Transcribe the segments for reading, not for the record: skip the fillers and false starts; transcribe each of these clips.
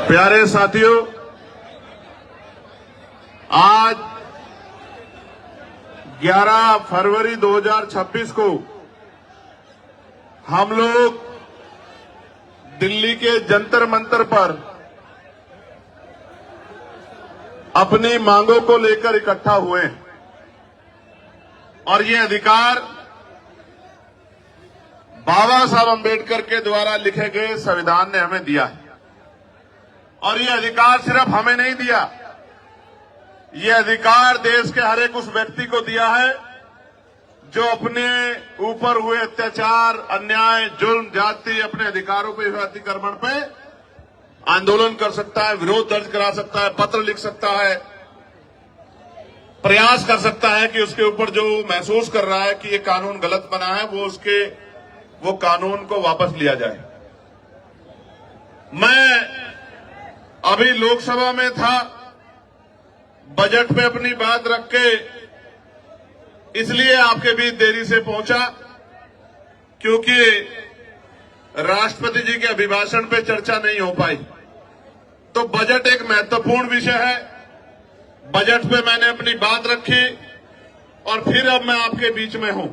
प्यारे साथियों, आज 11 फरवरी 2026 को हम लोग दिल्ली के जंतर मंतर पर अपनी मांगों को लेकर इकट्ठा हुए हैं और ये अधिकार बाबा साहब अंबेडकर के द्वारा लिखे गए संविधान ने हमें दिया है। और ये अधिकार सिर्फ हमें नहीं दिया, ये अधिकार देश के हर एक उस व्यक्ति को दिया है जो अपने ऊपर हुए अत्याचार, अन्याय, जुल्म, जाति, अपने अधिकारों पे हुए अतिक्रमण पे आंदोलन कर सकता है, विरोध दर्ज करा सकता है, पत्र लिख सकता है, प्रयास कर सकता है कि उसके ऊपर जो महसूस कर रहा है कि ये कानून गलत बना है वो कानून को वापस लिया जाए। मैं अभी लोकसभा में था, बजट पे अपनी बात रख के इसलिए आपके बीच देरी से पहुंचा क्योंकि राष्ट्रपति जी के अभिभाषण पे चर्चा नहीं हो पाई। तो बजट एक महत्वपूर्ण विषय है, बजट पे मैंने अपनी बात रखी और फिर अब मैं आपके बीच में हूं।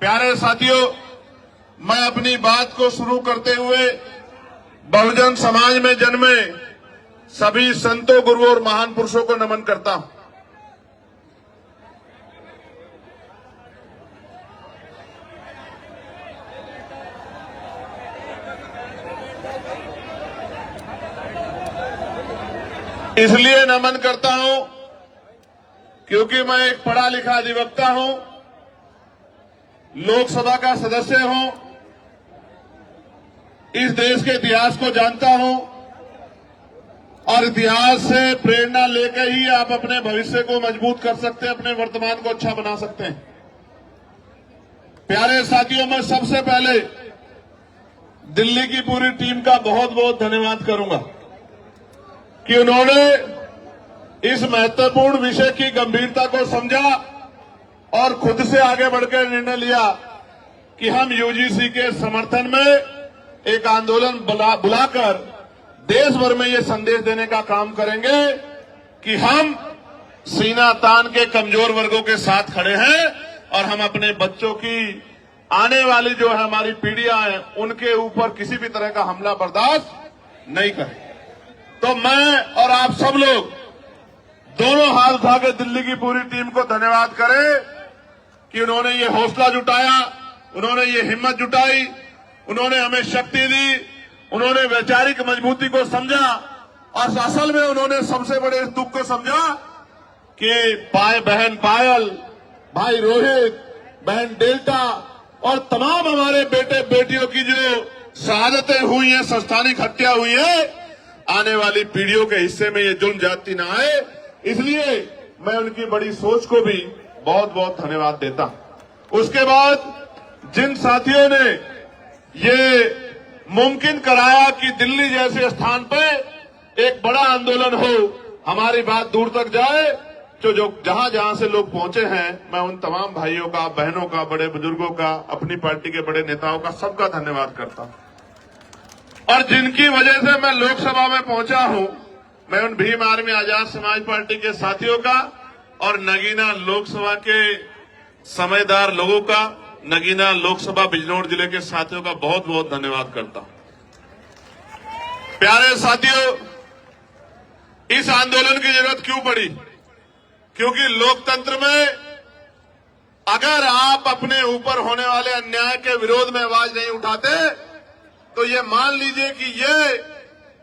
प्यारे साथियों, मैं अपनी बात को शुरू करते हुए बहुजन समाज में जन्मे सभी संतों, गुरुओं और महान पुरुषों को नमन करता हूं। इसलिए नमन करता हूं क्योंकि मैं एक पढ़ा लिखा अधिवक्ता हूं, लोकसभा का सदस्य हूं, इस देश के इतिहास को जानता हूं और इतिहास से प्रेरणा लेकर ही आप अपने भविष्य को मजबूत कर सकते हैं, अपने वर्तमान को अच्छा बना सकते हैं। प्यारे साथियों, मैं सबसे पहले दिल्ली की पूरी टीम का बहुत बहुत धन्यवाद करूंगा कि उन्होंने इस महत्वपूर्ण विषय की गंभीरता को समझा और खुद से आगे बढ़कर निर्णय लिया कि हम यूजीसी के समर्थन में एक आंदोलन बुलाकर देश भर में ये संदेश देने का काम करेंगे कि हम सीना तान के कमजोर वर्गों के साथ खड़े हैं और हम अपने बच्चों की आने वाली जो है हमारी पीढ़ियां हैं उनके ऊपर किसी भी तरह का हमला बर्दाश्त नहीं करें। तो मैं और आप सब लोग दोनों हाथ उठाकर दिल्ली की पूरी टीम को धन्यवाद करें कि उन्होंने ये हौसला जुटाया, उन्होंने ये हिम्मत जुटाई, उन्होंने हमें शक्ति दी, उन्होंने वैचारिक मजबूती को समझा और असल में उन्होंने सबसे बड़े इस दुख को समझा कि बहन पायल, भाई रोहित, बहन डेल्टा और तमाम हमारे बेटे बेटियों की जो शहादतें हुई हैं, संस्थानिक हत्या हुई है, आने वाली पीढ़ियों के हिस्से में ये जुल्म जाति ना आए। इसलिए मैं उनकी बड़ी सोच को भी बहुत बहुत धन्यवाद देता हूं। उसके बाद जिन साथियों ने ये मुमकिन कराया कि दिल्ली जैसे स्थान पर एक बड़ा आंदोलन हो, हमारी बात दूर तक जाए, जो जहां जहां से लोग पहुंचे हैं, मैं उन तमाम भाइयों का, बहनों का, बड़े बुजुर्गों का, अपनी पार्टी के बड़े नेताओं का, सबका धन्यवाद करता हूं। और जिनकी वजह से मैं लोकसभा में पहुंचा हूं, मैं उन भीम आर्मी आजाद समाज पार्टी के साथियों का और नगीना लोकसभा के समझदार लोगों का, नगीना लोकसभा बिजनौर जिले के साथियों का बहुत बहुत धन्यवाद करता हूं। प्यारे साथियों, इस आंदोलन की जरूरत क्यों पड़ी? क्योंकि लोकतंत्र में अगर आप अपने ऊपर होने वाले अन्याय के विरोध में आवाज नहीं उठाते तो ये मान लीजिए कि ये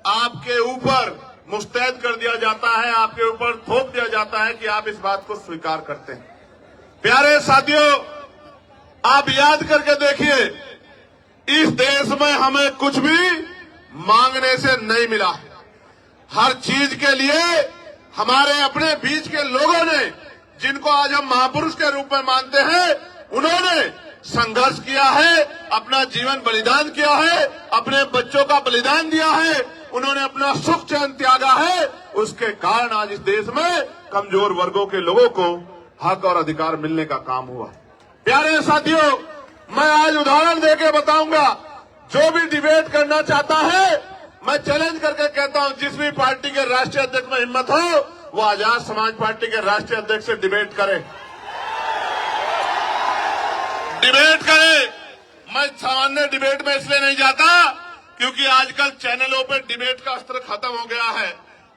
आपके ऊपर मुस्तैद कर दिया जाता है, आपके ऊपर थोप दिया जाता है कि आप इस बात को स्वीकार करते हैं। प्यारे साथियों, आप याद करके देखिए, इस देश में हमें कुछ भी मांगने से नहीं मिला। हर चीज के लिए हमारे अपने बीच के लोगों ने, जिनको आज हम महापुरुष के रूप में मानते हैं, उन्होंने संघर्ष किया है, अपना जीवन बलिदान किया है, अपने बच्चों का बलिदान दिया है, उन्होंने अपना सुख चैन त्यागा है। उसके कारण आज इस देश में कमजोर वर्गों के लोगों को हक और अधिकार मिलने का काम हुआ। प्यारे साथियों, मैं आज उदाहरण देके बताऊंगा, जो भी डिबेट करना चाहता है मैं चैलेंज करके कहता हूं, जिस भी पार्टी के राष्ट्रीय अध्यक्ष में हिम्मत हो वो आजाद समाज पार्टी के राष्ट्रीय अध्यक्ष से डिबेट करे, डिबेट करे। मैं सामान्य डिबेट में इसलिए नहीं जाता क्योंकि आजकल चैनलों पे डिबेट का अस्त्र खत्म हो गया है।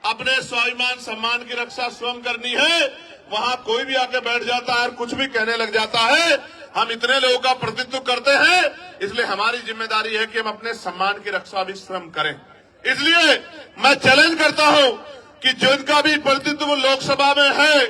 अपने स्वाभिमान सम्मान की रक्षा स्वयं करनी है, वहां कोई भी आके बैठ जाता है और कुछ भी कहने लग जाता है। हम इतने लोगों का प्रतिनिधित्व करते हैं, इसलिए हमारी जिम्मेदारी है कि हम अपने सम्मान की रक्षा भी स्वयं करें। इसलिए मैं चैलेंज करता हूं कि जिनका भी प्रतिनिधित्व लोकसभा में है,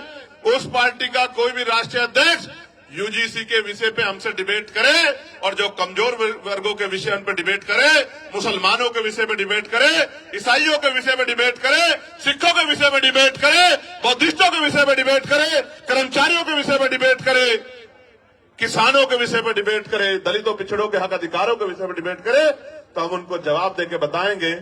उस पार्टी का कोई भी राष्ट्रीय अध्यक्ष यूजीसी के विषय पे हमसे डिबेट करे, और जो कमजोर वर्गों के विषय पे डिबेट करे, मुसलमानों के विषय पे डिबेट करे, ईसाइयों के विषय पे डिबेट करे, सिखों के विषय पे डिबेट करे, बौद्धिस्टों के विषय पे डिबेट करे, कर्मचारियों के विषय पे डिबेट करे, किसानों के विषय पे डिबेट करे, दलितों पिछड़ों के हक अधिकारों के विषय पे डिबेट करे, तो हम उनको जवाब देके बताएंगे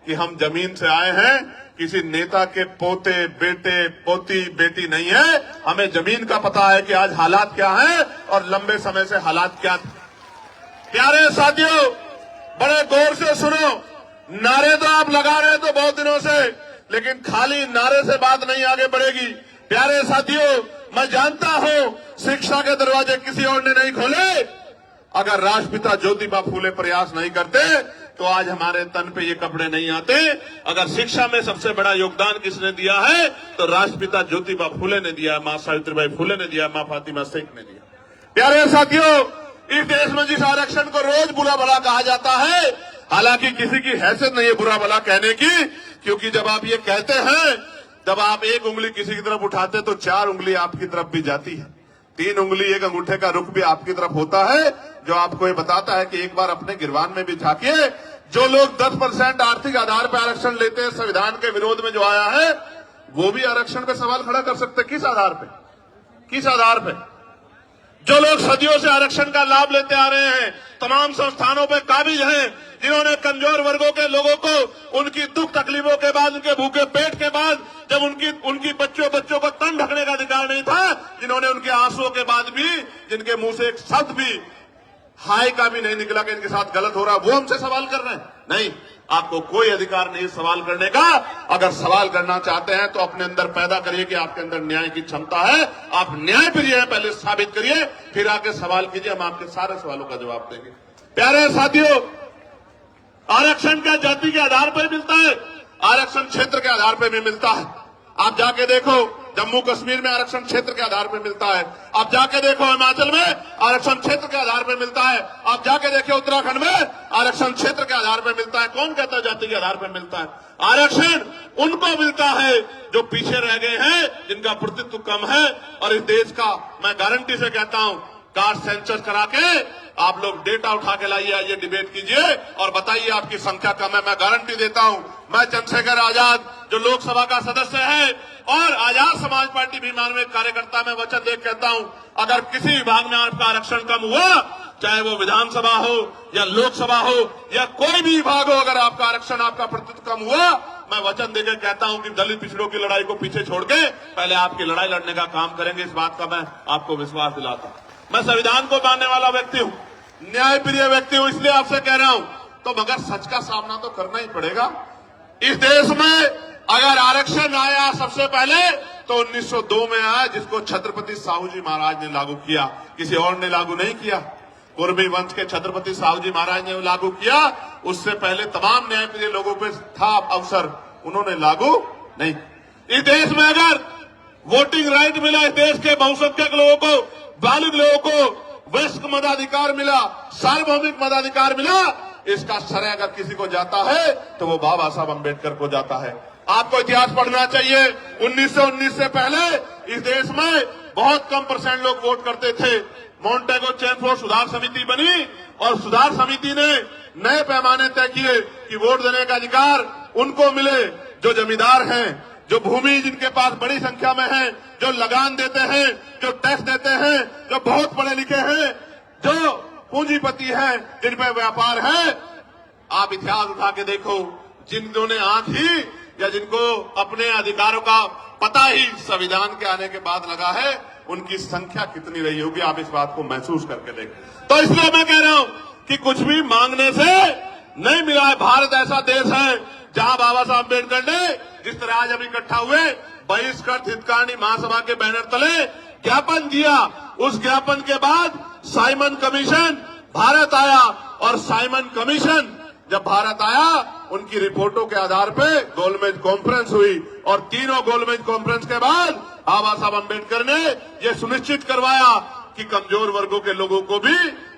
कि हम जमीन से आए हैं, किसी नेता के पोते बेटे पोती बेटी नहीं है। हमें जमीन का पता है कि आज हालात क्या हैं और लंबे समय से हालात क्या थे। प्यारे साथियों, बड़े गौर से सुनो। नारे तो आप लगा रहे हैं तो बहुत दिनों से, लेकिन खाली नारे से बात नहीं आगे बढ़ेगी। प्यारे साथियों, मैं जानता हूं शिक्षा के दरवाजे किसी और ने नहीं खोले। अगर राष्ट्रपिता ज्योतिबा फूले प्रयास नहीं करते तो आज हमारे तन पे ये कपड़े नहीं आते। अगर शिक्षा में सबसे बड़ा योगदान किसने दिया है तो राष्ट्रपिता ज्योतिबा फूले ने दिया, मां सावित्रीबाई फूले ने दिया, मां फातिमा शेख ने दिया। प्यारे साथियों, इस देश में जिस आरक्षण को रोज बुरा भला कहा जाता है, हालांकि किसी की हैसियत नहीं है बुरा भला कहने की, क्योंकि जब आप ये कहते हैं, जब आप एक उंगली किसी की तरफ उठाते तो 4 उंगली आपकी तरफ भी जाती है, 3 उंगली एक अंगूठे का रुख भी आपकी तरफ होता है, जो आपको ये बताता है कि एक बार अपने गिरवान में भी झांकिए। जो लोग 10% आर्थिक आधार पर आरक्षण लेते हैं, संविधान के विरोध में जो आया है, वो भी आरक्षण पे सवाल खड़ा कर सकते। किस आधार पे? किस आधार पे? जो लोग सदियों से आरक्षण का लाभ लेते आ रहे हैं, तमाम संस्थानों पे काबिज हैं, जिन्होंने कमजोर वर्गों के लोगों को उनकी दुख तकलीफों के बाद, उनके भूखे पेट के बाद, जब उनकी बच्चों को तन ढकने का अधिकार नहीं था, जिन्होंने उनके आंसुओं के बाद भी, जिनके मुंह से एक शब्द भी हाय का भी नहीं निकला कि इनके साथ गलत हो रहा, वो हमसे सवाल कर रहे हैं। नहीं, आपको कोई अधिकार नहीं सवाल करने का। अगर सवाल करना चाहते हैं तो अपने अंदर पैदा करिए कि आपके अंदर न्याय की क्षमता है, आप न्याय प्रिय हैं, पहले साबित करिए, फिर आके सवाल कीजिए, हम आपके सारे सवालों का जवाब देंगे। प्यारे साथियों, आरक्षण क्या जाति के आधार पर मिलता है? आरक्षण क्षेत्र के आधार पर भी मिलता है। आप जाके देखो, जम्मू कश्मीर में आरक्षण क्षेत्र के आधार पर मिलता है। आप जाके देखो हिमाचल में आरक्षण क्षेत्र के आधार पर मिलता है। आप जाके देखो उत्तराखंड में आरक्षण क्षेत्र के आधार पर मिलता है। कौन कहता है जाति के आधार पर मिलता है? आरक्षण उनको मिलता है जो पीछे रह गए हैं, जिनका प्रतिनिधित्व कम है। और इस देश का मैं गारंटी से कहता हूं, कास्ट सेंसस करा के आप लोग डेटा उठा के लाइए, आइए डिबेट कीजिए और बताइए आपकी संख्या कम है। मैं गारंटी देता हूं, मैं चंद्रशेखर आजाद जो लोकसभा का सदस्य है और आजाद समाज पार्टी भीमान में कार्यकर्ता में वचन दे कहता हूं, अगर किसी विभाग में आपका आरक्षण कम हुआ, चाहे वो विधानसभा हो या लोकसभा हो या कोई भी विभाग हो, अगर आपका आरक्षण, आपका प्रतिनिधित्व कम हुआ, मैं वचन देकर कहता हूं कि दलित पिछड़ों की लड़ाई को पीछे छोड़ के पहले आपकी लड़ाई लड़ने का काम करेंगे। इस बात का मैं आपको विश्वास दिलाता हूं। मैं संविधान को मानने वाला व्यक्ति हूं, न्याय प्रिय व्यक्ति हूं, इसलिए आपसे कह रहा हूं। तो मगर सच का सामना तो करना ही पड़ेगा। इस देश में अगर आरक्षण आया सबसे पहले तो 1902 में आया, जिसको छत्रपति साहू जी महाराज ने लागू किया, किसी और ने लागू नहीं किया। कुर्मी वंश के छत्रपति साहू जी महाराज ने लागू किया। उससे पहले तमाम न्याय प्रिय लोगों पे था अवसर, उन्होंने लागू नहीं। इस देश में अगर वोटिंग राइट मिला, इस देश के बहुसंख्यक लोगों को, बालिग लोगों को वयस्क मताधिकार मिला, सार्वभौमिक मताधिकार मिला, इसका श्रेय अगर किसी को जाता है तो वो बाबा साहब अम्बेडकर को जाता है। आपको इतिहास पढ़ना चाहिए। 1919 से पहले इस देश में बहुत कम % लोग वोट करते थे। मॉन्टेगो चैनफोर्ड सुधार समिति बनी और सुधार समिति ने नए पैमाने तय किए कि वोट देने का अधिकार उनको मिले जो जमींदार हैं, जो भूमि जिनके पास बड़ी संख्या में है, जो लगान देते हैं, जो टैक्स देते हैं, जो बहुत पढ़े लिखे हैं, जो पूंजीपति हैं, जिन पर व्यापार है। आप इतिहास उठा के देखो, जिन्होंने ने आंख ही या जिनको अपने अधिकारों का पता ही संविधान के आने के बाद लगा है, उनकी संख्या कितनी रही होगी, आप इस बात को महसूस करके देखें। तो इसलिए मैं कह रहा हूं कि कुछ भी मांगने से नहीं मिला है। भारत ऐसा देश है जहां बाबा साहब अम्बेडकर ने जिस तरह आज हम इकट्ठा हुए बहिष्कृत हितकारिणी महासभा के बैनर तले ज्ञापन दिया, उस ज्ञापन के बाद साइमन कमीशन भारत आया और साइमन कमीशन जब भारत आया उनकी रिपोर्टों के आधार पे गोलमेज कॉन्फ्रेंस हुई और तीनों गोलमेज कॉन्फ्रेंस के बाद बाबा साहब अम्बेडकर ने यह सुनिश्चित करवाया कि कमजोर वर्गों के लोगों को भी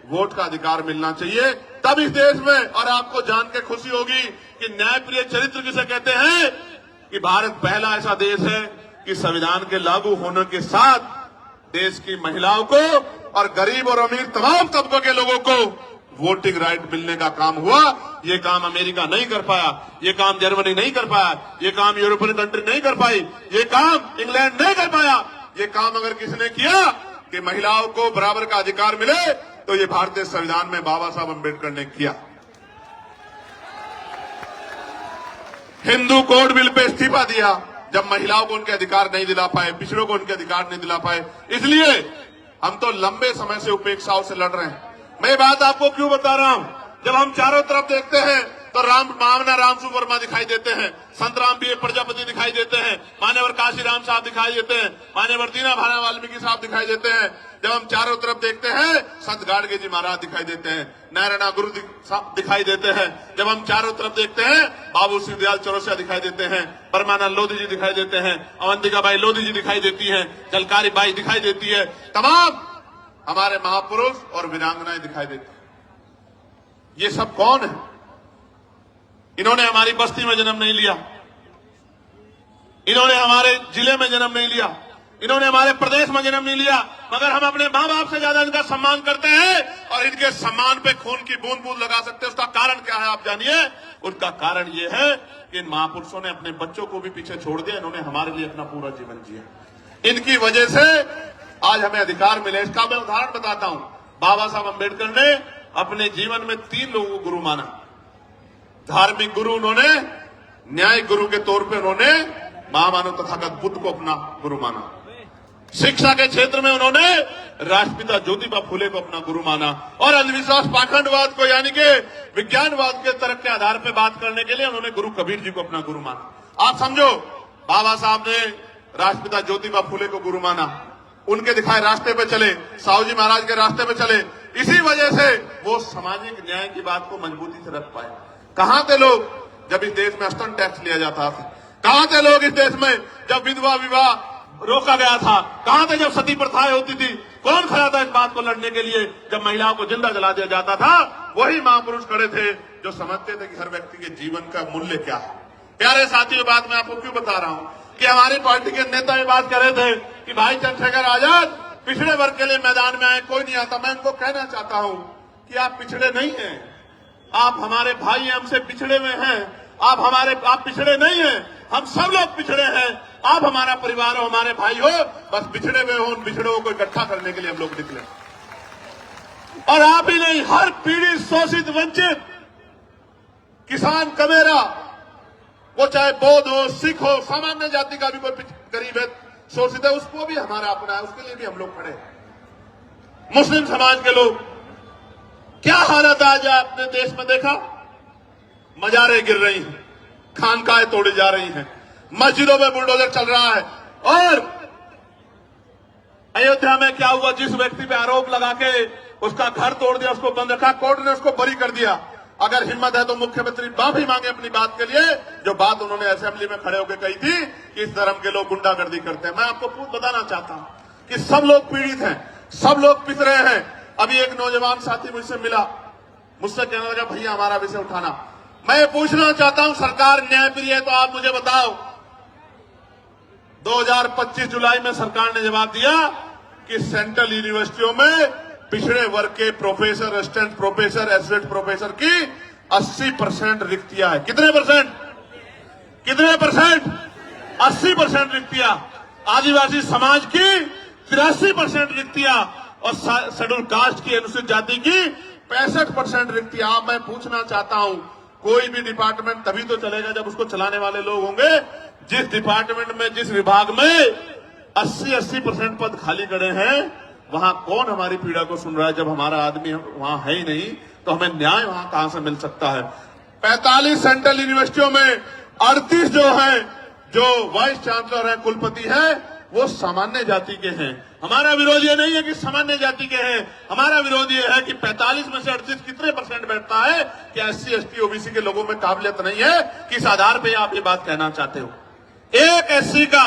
वोट का अधिकार मिलना चाहिए। तब इस देश में, और आपको जान के खुशी होगी कि न्यायप्रिय चरित्र किसे कहते हैं, कि भारत पहला ऐसा देश है कि संविधान के लागू होने के साथ देश की महिलाओं को और गरीब और अमीर तमाम तबकों के लोगों को वोटिंग राइट मिलने का काम हुआ। ये काम अमेरिका नहीं कर पाया, ये काम जर्मनी नहीं कर पाया, ये काम यूरोपियन कंट्री नहीं कर पाई, ये काम इंग्लैंड नहीं कर पाया। ये काम अगर किसने किया कि महिलाओं को बराबर का अधिकार मिले, तो ये भारतीय संविधान में बाबा साहब अम्बेडकर ने किया। हिंदू कोड बिल पे इस्तीफा दिया जब महिलाओं को उनके अधिकार नहीं दिला पाए, पिछड़ों को उनके अधिकार नहीं दिला पाए। इसलिए हम तो लंबे समय से उपेक्षाओं से लड़ रहे हैं। मैं ये बात आपको क्यों बता रहा हूं, जब हम चारों तरफ देखते हैं तो मामना रामसु वर्मा दिखाई देते हैं, संत राम पी प्रजापति दिखाई देते हैं, मान्यवर काशीराम साहब दिखाई देते हैं, मान्यवर दीना भाना वाल्मीकि साहब दिखाई देते हैं। जब हम चारों तरफ देखते हैं संत गाडगे जी महाराज दिखाई देते हैं, नारायणा गुरु दिखाई देते हैं। जब हम चारों तरफ देखते हैं बाबू सिंह दयाल चौरसिया दिखाई देते हैं, परमानंद लोधी जी दिखाई देते हैं, अवंतिका बाई लोधी जी दिखाई देती है, जलकारी बाई दिखाई देती है, तमाम हमारे महापुरुष और वीरांगनाएं दिखाई देती है। ये सब कौन है? इन्होंने हमारी बस्ती में जन्म नहीं लिया, इन्होंने हमारे जिले में जन्म नहीं लिया, इन्होंने हमारे प्रदेश में जन्म नहीं लिया, मगर हम अपने मां बाप से ज्यादा इनका सम्मान करते हैं और इनके सम्मान पे खून की बूंद बूंद लगा सकते हैं। उसका कारण क्या है आप जानिए। उसका कारण ये है कि इन महापुरुषों ने अपने बच्चों को भी पीछे छोड़ दिया, इन्होंने हमारे लिए अपना पूरा जीवन जिया। इनकी वजह से आज हमें अधिकार मिले। इसका मैं उदाहरण बताता हूं। बाबा साहब अम्बेडकर ने अपने जीवन में 3 लोगों को गुरु माना। धार्मिक गुरु उन्होंने, न्यायिक गुरु के तौर पे उन्होंने महामानव तथागत बुद्ध को अपना गुरु माना। शिक्षा के क्षेत्र में उन्होंने राष्ट्रपिता ज्योतिबा फुले को अपना गुरु माना और अंधविश्वास पाखंडवाद को यानी कि विज्ञानवाद के तर्क के आधार पर बात करने के लिए उन्होंने गुरु कबीर जी को अपना गुरु माना। आप समझो, बाबा साहब ने राष्ट्रपिता ज्योतिबा फुले को गुरु माना, उनके दिखाए रास्ते पे चले, साहू जी महाराज के रास्ते पे चले। इसी वजह से वो सामाजिक न्याय की बात को मजबूती से रख पाए। कहां थे लोग जब इस देश में स्तन टैक्स लिया जाता था? कहां थे लोग इस देश में जब विधवा विवाह रोका गया था? कहां थे जब सती प्रथाएं होती थी? कौन खड़ा था इस बात को लड़ने के लिए जब महिलाओं को जिंदा जला दिया जाता था? वही महापुरुष खड़े थे जो समझते थे कि हर व्यक्ति के जीवन का मूल्य क्या है। प्यारे साथियों, बात मैं आपको क्यों बता रहा हूं कि हमारी पार्टी के नेता ये बात कर रहे थे कि भाई चंद्रशेखर आजाद पिछड़े वर्ग के लिए मैदान में आए, कोई नहीं आता। मैं उनको कहना चाहता हूं कि आप पिछड़े नहीं हैं, आप हमारे भाई हैं, हमसे पिछड़े हुए हैं। आप पिछड़े नहीं हैं, हम सब लोग पिछड़े हैं। आप हमारा परिवार हो, हमारे भाई हो, बस पिछड़े हुए हो, उन पिछड़ों को इकट्ठा करने के लिए हम लोग निकले। और आप ही नहीं, हर पीड़ित, शोषित, वंचित किसान, कमेरा, वो चाहे बौद्ध हो, सिख हो, सामान्य जाति का भी कोई गरीब है, शोषित है, उसको भी हमारा अपना है, उसके लिए भी हम लोग खड़े हैं। मुस्लिम समाज के लोग, क्या हालत आज आपने देश में देखा? मजारें गिर रही हैं, खानकाहें तोड़ी जा रही हैं, मस्जिदों में बुलडोजर चल रहा है। और अयोध्या में क्या हुआ? जिस व्यक्ति पे आरोप लगा के उसका घर तोड़ दिया, उसको बंद रखा, कोर्ट ने उसको बरी कर दिया। अगर हिम्मत है तो मुख्यमंत्री माफी मांगे अपनी बात के लिए, जो बात उन्होंने असेंबली में खड़े होकर कही थी कि इस धर्म के लोग गुंडागर्दी करते हैं। मैं आपको बताना चाहता हूं कि सब लोग पीड़ित हैं, सब लोग पिस रहे हैं। अभी एक नौजवान साथी मुझसे मिला, मुझसे कहने लगा भैया हमारा विषय उठाना। मैं ये पूछना चाहता हूं, सरकार न्यायप्रिय है तो आप मुझे बताओ, 2025 जुलाई में सरकार ने जवाब दिया कि सेंट्रल यूनिवर्सिटियों में पिछड़े वर्ग के professor, assistant professor, associate professor की 80% रिक्तियां है। कितने परसेंट? 80% रिक्तियां। आदिवासी समाज की 83% रिक्तियां और शेड्यूल कास्ट की, अनुसूचित जाति की 65% रिक्तियां। मैं पूछना चाहता हूं, कोई भी डिपार्टमेंट तभी तो चलेगा जब उसको चलाने वाले लोग होंगे। जिस डिपार्टमेंट में, जिस विभाग में 80% पद खाली खड़े हैं, वहां कौन हमारी पीड़ा को सुन रहा है जब हमारा आदमी वहां है ही नहीं? तो हमें न्याय वहां कहां से मिल सकता है? 45 सेंट्रल यूनिवर्सिटियों में 38 जो है, जो वाइस चांसलर है, कुलपति है, वो सामान्य जाति के हैं। हमारा विरोध ये नहीं है कि सामान्य जाति के हैं, हमारा विरोध ये है कि 45 में से 38 कितने परसेंट बैठता है कि SC ST OBC के लोगों में काबिलियत नहीं है? किस आधार पे आप ये बात कहना चाहते हो? एक SC का,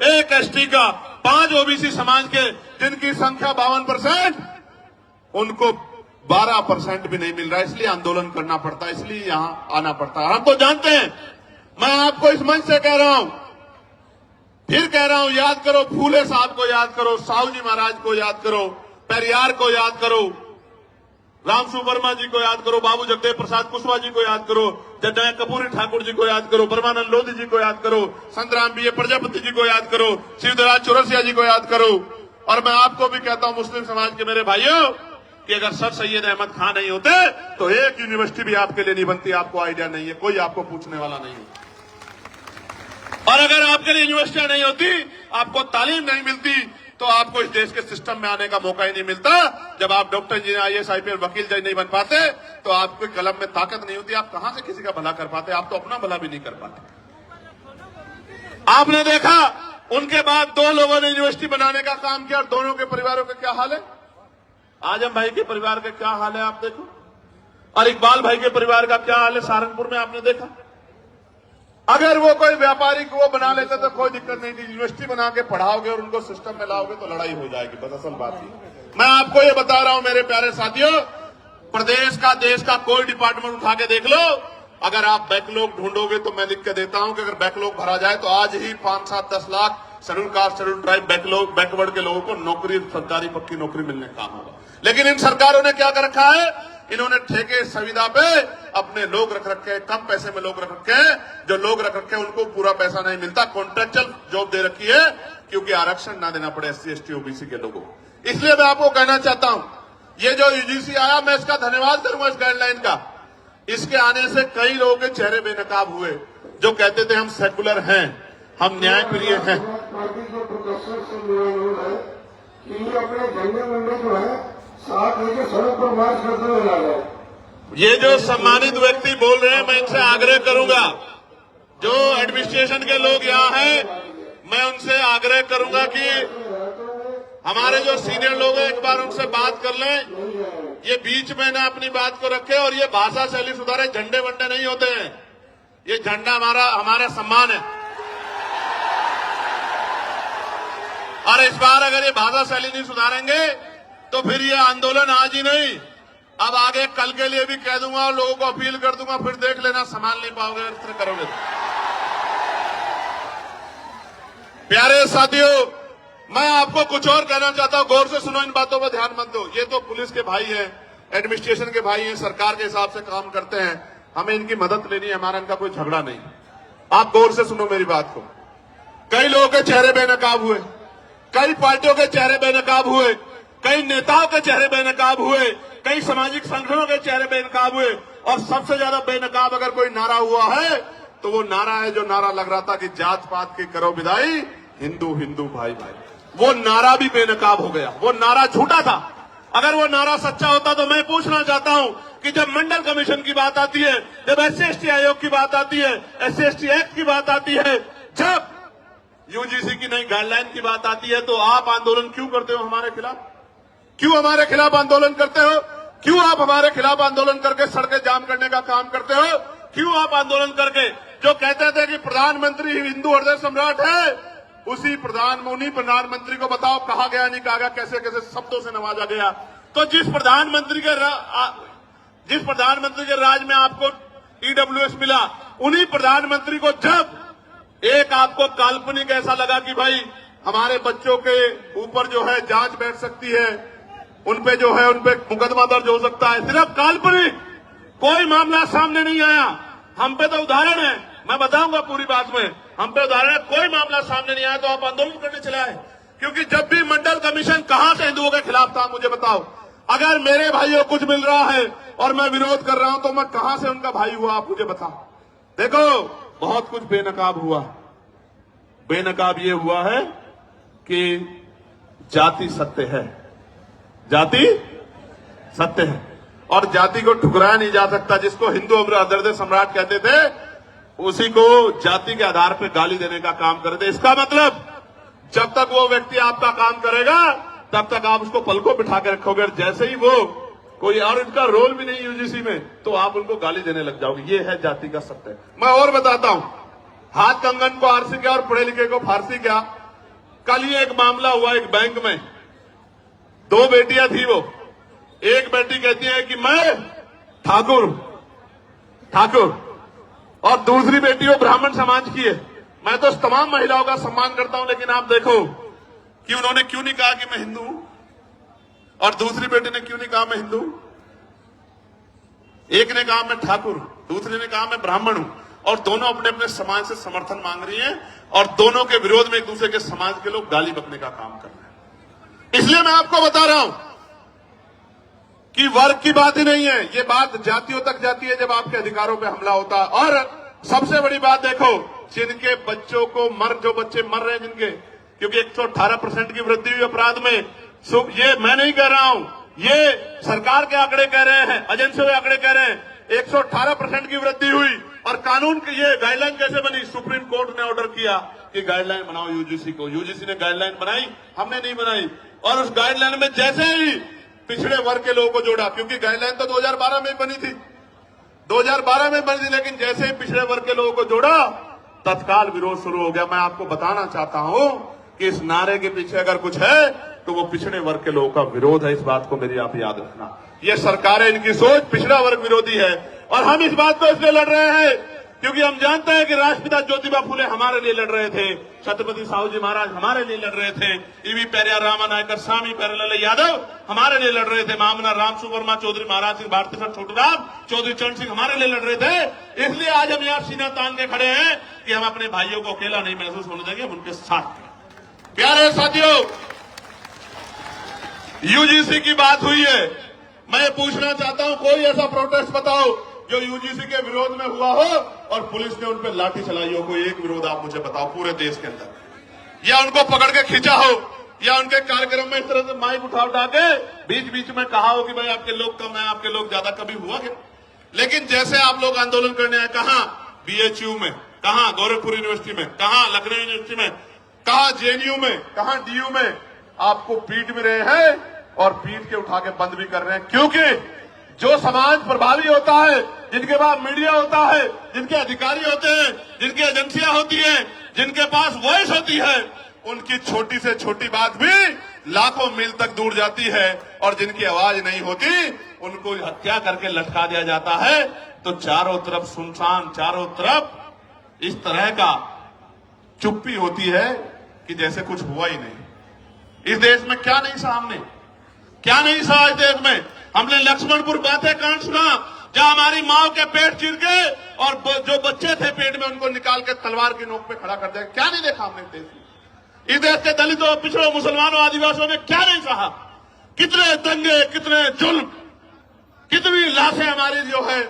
एक ST का, 5 OBC समाज के, जिनकी संख्या 52%, उनको 12% भी नहीं मिल रहा है। इसलिए आंदोलन करना पड़ता है, इसलिए यहां आना पड़ता है। हम तो जानते हैं, मैं आपको इस मंच से कह रहा हूं, फिर कह रहा हूं, याद करो फूले साहब को, याद करो साहू जी महाराज को, याद करो पेरियार को, याद करो रामसु वर्मा जी को, याद करो बाबू जगदेव प्रसाद कुशवाहा जी को, याद करो जगन्नाथ कपूरी ठाकुर जी को, याद करो परमानंद लोधी जी को, याद करो संत राम BA प्रजापति जी को, याद करो शिवदराज चौरसिया जी को, याद करो। और मैं आपको भी कहता हूं, मुस्लिम समाज के मेरे भाइयों, कि अगर सर सैयद अहमद खान नहीं होते तो एक यूनिवर्सिटी भी आपके लिए नहीं बनती। आपको आइडिया नहीं है, कोई आपको पूछने वाला नहीं है। और अगर आपके लिए यूनिवर्सिटियां नहीं होती, आपको तालीम नहीं मिलती, तो आपको इस देश के सिस्टम में आने का मौका ही नहीं मिलता। जब आप डॉक्टर इंजीनियर IAS IPS वकील जज नहीं बन पाते, तो आपको कलम में ताकत नहीं होती, आप कहां से किसी का भला कर पाते? आप तो अपना भला भी नहीं कर पाते। आपने देखा, उनके बाद 2 लोगों ने यूनिवर्सिटी बनाने का काम किया, और दोनों के परिवारों का क्या हाल है? आजम भाई के परिवार का क्या हाल है आप देखो, और इकबाल भाई के परिवार का क्या हाल है सहारनपुर में, आपने देखा। अगर वो कोई व्यापारी को वो बना लेते तो कोई दिक्कत नहीं थी। यूनिवर्सिटी बना के पढ़ाओगे और उनको सिस्टम में लाओगे तो लड़ाई हो जाएगी। बस असल बात ही मैं आपको ये बता रहा हूं मेरे प्यारे साथियों, प्रदेश का, देश का कोई डिपार्टमेंट उठा के देख लो, अगर आप बैकलॉग ढूंढोगे तो मैं लिख के देता हूं कि अगर बैकलॉग भरा जाए तो आज ही 5, 7, 10 lakh schedule caste, schedule tribe, backward के लोगों को नौकरी, सरकारी पक्की नौकरी मिलने का काम होगा। लेकिन इन सरकारों ने क्या कर रखा है? इन्होंने ठेके संविदा पे अपने लोग रख रखे हैं, कम पैसे में लोग रख रखे हैं। जो लोग रख रखे हैं उनको पूरा पैसा नहीं मिलता, कॉन्ट्रेक्चुअल जॉब दे रखी है, क्योंकि आरक्षण ना देना पड़े SC ST OBC के लोगों को। इसलिए मैं आपको कहना चाहता हूं, ये जो UGC आया, मैं इसका धन्यवाद करूंगा, इस गाइडलाइन का। इसके आने से कई लोगों के चेहरे बेनकाब हुए, जो कहते थे हम सेकुलर हैं, हम न्यायप्रिय हैं। ये जो सम्मानित व्यक्ति बोल रहे हैं, मैं इनसे आग्रह करूंगा, जो एडमिनिस्ट्रेशन के लोग यहाँ हैं, मैं उनसे आग्रह करूंगा कि हमारे जो सीनियर लोग हैं, एक बार उनसे बात कर लें, ये बीच में ना अपनी बात को रखे, और ये भाषा शैली सुधारे। झंडे वंडे नहीं होते हैं, ये झंडा हमारा सम्मान है। और इस बार अगर ये भाषा शैली नहीं सुधारेंगे तो फिर ये आंदोलन आज ही नहीं, अब आगे कल के लिए भी कह दूंगा और लोगों को अपील कर दूंगा, फिर देख लेना संभाल नहीं पाओगे अगर इस तरह करोगे तो। प्यारे साथियों, मैं आपको कुछ और कहना चाहता हूं, गौर से सुनो, इन बातों पर ध्यान मत दो। ये तो पुलिस के भाई हैं, एडमिनिस्ट्रेशन के भाई हैं, सरकार के हिसाब से काम करते हैं, हमें इनकी मदद लेनी है, हमारा इनका कोई झगड़ा नहीं। आप गौर से सुनो मेरी बात को। कई लोगों के चेहरे बेनकाब हुए, कई पार्टियों के चेहरे बेनकाब हुए, कई नेताओं के चेहरे बेनकाब हुए, कई सामाजिक संगठनों के चेहरे बेनकाब हुए, और सबसे ज्यादा बेनकाब अगर कोई नारा हुआ है तो वो नारा है जो नारा लग रहा था कि जात पात की करो विदाई, हिंदू हिंदू भाई भाई। वो नारा भी बेनकाब हो गया, वो नारा झूठा था। अगर वो नारा सच्चा होता तो मैं पूछना चाहता हूं कि जब मंडल कमीशन की बात आती है, जब SC ST आयोग की बात आती है, SC ST एक्ट की बात आती है, जब UGC की नई गाइडलाइन की बात आती है, तो आप आंदोलन क्यों करते हो हमारे खिलाफ? क्यों हमारे खिलाफ आंदोलन करते हो? क्यों आप हमारे खिलाफ आंदोलन करके सड़कें जाम करने का काम करते हो? क्यों आप आंदोलन करके, जो कहते थे कि प्रधानमंत्री हिंदू हृदय सम्राट है, उन्हीं प्रधानमंत्री को बताओ कहा गया, नहीं कहा गया, कैसे कैसे शब्दों से नवाजा गया। तो जिस प्रधानमंत्री के राज में आपको EWS मिला, उन्हीं प्रधानमंत्री को जब एक आपको काल्पनिक ऐसा लगा कि भाई हमारे बच्चों के ऊपर जो है जांच बैठ सकती है, उनपे जो है उनपे मुकदमा दर्ज हो सकता है, सिर्फ काल्पनिक, कोई मामला सामने नहीं आया। हम पे तो उदाहरण है, मैं बताऊंगा पूरी बात में, हम पे उदाहरण है, कोई मामला सामने नहीं आया तो आप आंदोलन करने चले आए। क्योंकि जब भी मंडल कमीशन कहां से हिंदुओं के खिलाफ था, मुझे बताओ। अगर मेरे भाइयों को कुछ मिल रहा है और मैं विरोध कर रहा हूं तो मैं कहां से उनका भाई हुआ, आप मुझे बताओ। देखो, बहुत कुछ बेनकाब हुआ। बेनकाब ये हुआ है कि जाति सत्य है, जाति सत्य है। और जाति को ठुकराया नहीं जा सकता। जिसको हिंदू अदर्दे सम्राट कहते थे, उसी को जाति के आधार पर गाली देने का काम करते। इसका मतलब जब तक वो व्यक्ति आपका काम करेगा तब तक आप उसको पलकों बिठा के रखोगे। जैसे ही वो कोई और इनका रोल भी नहीं यूजीसी में, तो आप उनको गाली देने लग जाओगे। ये है जाति का सत्य। मैं और बताता हूं, हाथ कंगन को आरसी क्या और पढ़े लिखे को फारसी क्या। कल ही एक मामला हुआ एक बैंक में, 2 बेटियां थी। वो एक बेटी कहती है कि मैं ठाकुर और दूसरी बेटी वो ब्राह्मण समाज की है। मैं तो तमाम महिलाओं का सम्मान करता हूं, लेकिन आप देखो कि उन्होंने क्यों नहीं कहा कि मैं हिंदू हूं, और दूसरी बेटी ने क्यों नहीं कहा मैं हिंदू। एक ने कहा मैं ठाकुर, दूसरी ने कहा मैं ब्राह्मण हूं, और दोनों अपने अपने समाज से समर्थन मांग रही हैं, और दोनों के विरोध में एक दूसरे के समाज के लोग गाली बकने का काम कर रहे हैं। इसलिए मैं आपको बता रहा हूं कि वर्ग की बात ही नहीं है, ये बात जातियों तक जाती है जब आपके अधिकारों पर हमला होता है। और सबसे बड़ी बात देखो, जिनके बच्चों को जो बच्चे मर रहे हैं जिनके, क्योंकि 118% की वृद्धि हुई अपराध में। ये मैं नहीं कह रहा हूं, ये सरकार के आंकड़े कह रहे हैं, एजेंसियों के आंकड़े कह रहे हैं। 118% की वृद्धि हुई। और कानून की ये गाइडलाइन कैसे बनी? सुप्रीम कोर्ट ने ऑर्डर किया कि गाइडलाइन बनाओ यूजीसी को। यूजीसी ने गाइडलाइन बनाई, हमने नहीं बनाई। और उस गाइडलाइन में जैसे ही पिछड़े वर्ग के लोगों को जोड़ा, क्योंकि गाइडलाइन तो 2012 में बनी थी, 2012 में बनी थी, लेकिन जैसे ही पिछड़े वर्ग के लोगों को जोड़ा, तत्काल विरोध शुरू हो गया। मैं आपको बताना चाहता हूं कि इस नारे के पीछे अगर कुछ है तो वो पिछड़े वर्ग के लोगों का विरोध है। इस बात को मेरी आप याद रखना। ये सरकारें, इनकी सोच पिछड़ा वर्ग विरोधी है। और हम इस बात को इसलिए लड़ रहे हैं क्योंकि हम जानते हैं कि राष्ट्रपिता ज्योतिबा फुले हमारे लिए लड़ रहे थे, छत्रपति साहू जी महाराज हमारे लिए लड़ रहे थे, ईवी पेरियार रामानायकर, स्वामी प्यारेलाल यादव हमारे लिए लड़ रहे थे, महामना राम सुवर्मा चौधरी, महाराज सिंह भारती सर छोटूराम, चौधरी चरण सिंह हमारे लिए लड़ रहे थे। इसलिए आज हम यहाँ सीना तान के खड़े हैं कि हम अपने भाइयों को अकेला नहीं महसूस होने देंगे, हम उनके साथ। प्यारे साथियों, यूजीसी की बात हुई है, मैं पूछना चाहता हूं, कोई ऐसा प्रोटेस्ट बताओ जो यूजीसी के विरोध में हुआ हो और पुलिस ने उन पर लाठी चलाई हो। कोई एक विरोध आप मुझे बताओ पूरे देश के अंदर, या उनको पकड़ के खींचा हो, या उनके कार्यक्रम में इस तरह से माइक उठा के बीच बीच में कहा हो कि भाई आपके लोग कम है, आपके लोग ज्यादा, कभी हुआ क्या? लेकिन जैसे आप लोग आंदोलन करने आए, कहां बीएचयू में, कहां गोरखपुर यूनिवर्सिटी में, कहां लखनऊ यूनिवर्सिटी में, कहां जेएनयू में, कहां डीयू में, आपको पीट भी रहे हैं और पीट के उठा के बंद भी कर रहे हैं। क्योंकि जो समाज प्रभावी होता है, जिनके पास मीडिया होता है, जिनके अधिकारी होते हैं, जिनकी एजेंसियां होती हैं, जिनके पास वॉइस होती है, उनकी छोटी से छोटी बात भी लाखों मील तक दूर जाती है। और जिनकी आवाज नहीं होती उनको हत्या करके लटका दिया जाता है। तो चारों तरफ सुनसान, चारों तरफ इस तरह का चुप्पी होती है कि जैसे कुछ हुआ ही नहीं। इस देश में क्या नहीं सहा हमने, क्या नहीं सहा इस देश में। हमने लक्ष्मणपुर बातें कांड सुना, जहां हमारी माओ के पेट चीर के और जो बच्चे थे पेट में उनको निकाल के तलवार की नोक पे खड़ा कर दिया। क्या नहीं देखा हमने इस देश में। इस देश के दलितों, पिछड़ों, मुसलमानों, आदिवासियों में क्या नहीं सहा। कितने दंगे, कितने जुल्म, कितनी लाशें हमारी जो है,